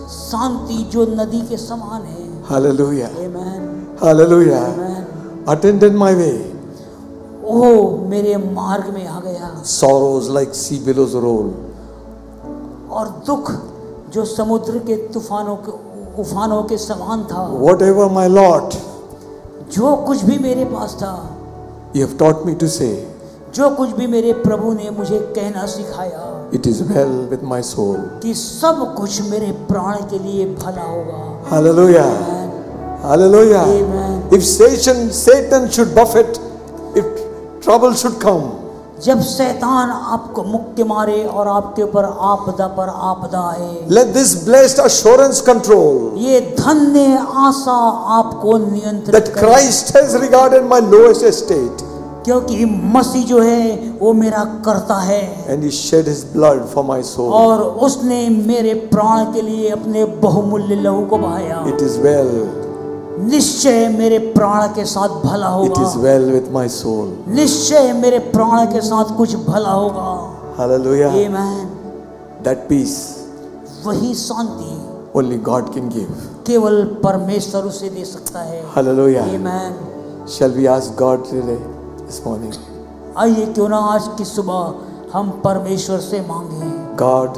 शांति जो नदी के समान है। Hallelujah. आमीन। Hallelujah. आमीन। Attended my way. ओ मेरे मार्ग में आ गया, Sorrows like sea billows roll. और दुख जो समुद्र के उफानों के समान था। Whatever my Lord, जो कुछ भी मेरे पास था, you have taught me to say, जो कुछ भी मेरे प्रभु ने मुझे कहना सिखाया, it is well with my soul. कि सब कुछ मेरे प्राण के लिए भला होगा। Hallelujah. आमीन। Hallelujah. Amen. If Satan should buffet, if trouble should come, जब शैतान आपको मुक्के मारे और आपके ऊपर आपदा पर आपदा आए, let this blessed assurance control ये धन्य आशा आपको नियंत्रित that करे, Christ has regarded my lowest estate क्योंकि मसीह जो है वो मेरा करता है, and He shed His blood for my soul. और उसने मेरे प्राण के लिए अपने बहुमूल्य लहू को बहाया। It is well. निश्चय मेरे प्राण के साथ भला It is होगा, well with my soul. निश्चय मेरे प्राण के साथ कुछ भला होगा। Hallelujah. आमीन। That peace वही शांति only God can give. केवल परमेश्वर उसे दे सकता है। Hallelujah. आमीन। Shall we ask God today, this morning? आइए क्यों ना आज की सुबह हम परमेश्वर से मांगे, God,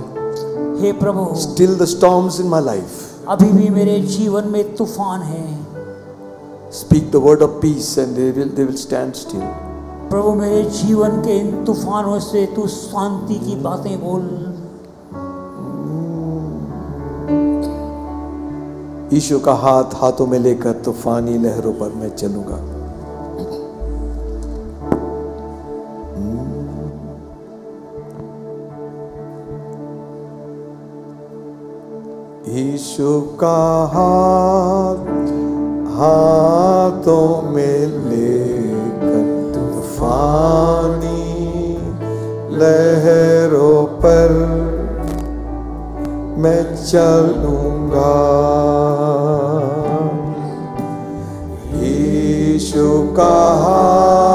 hey Prabhu, still the storms in my life. अभी भी मेरे जीवन में तूफान है, Speak the word of peace and they will stand still. प्रभु मेरे जीवन के इन तूफानों से तू शांति की बातें बोल। यीशु का हाथ हाथों में लेकर तूफानी लहरों पर मैं चलूंगा। यीशु का हाथ हाथों में लेकर तूफानी लहरों पर मैं चलूंगा। यीशु का हाथ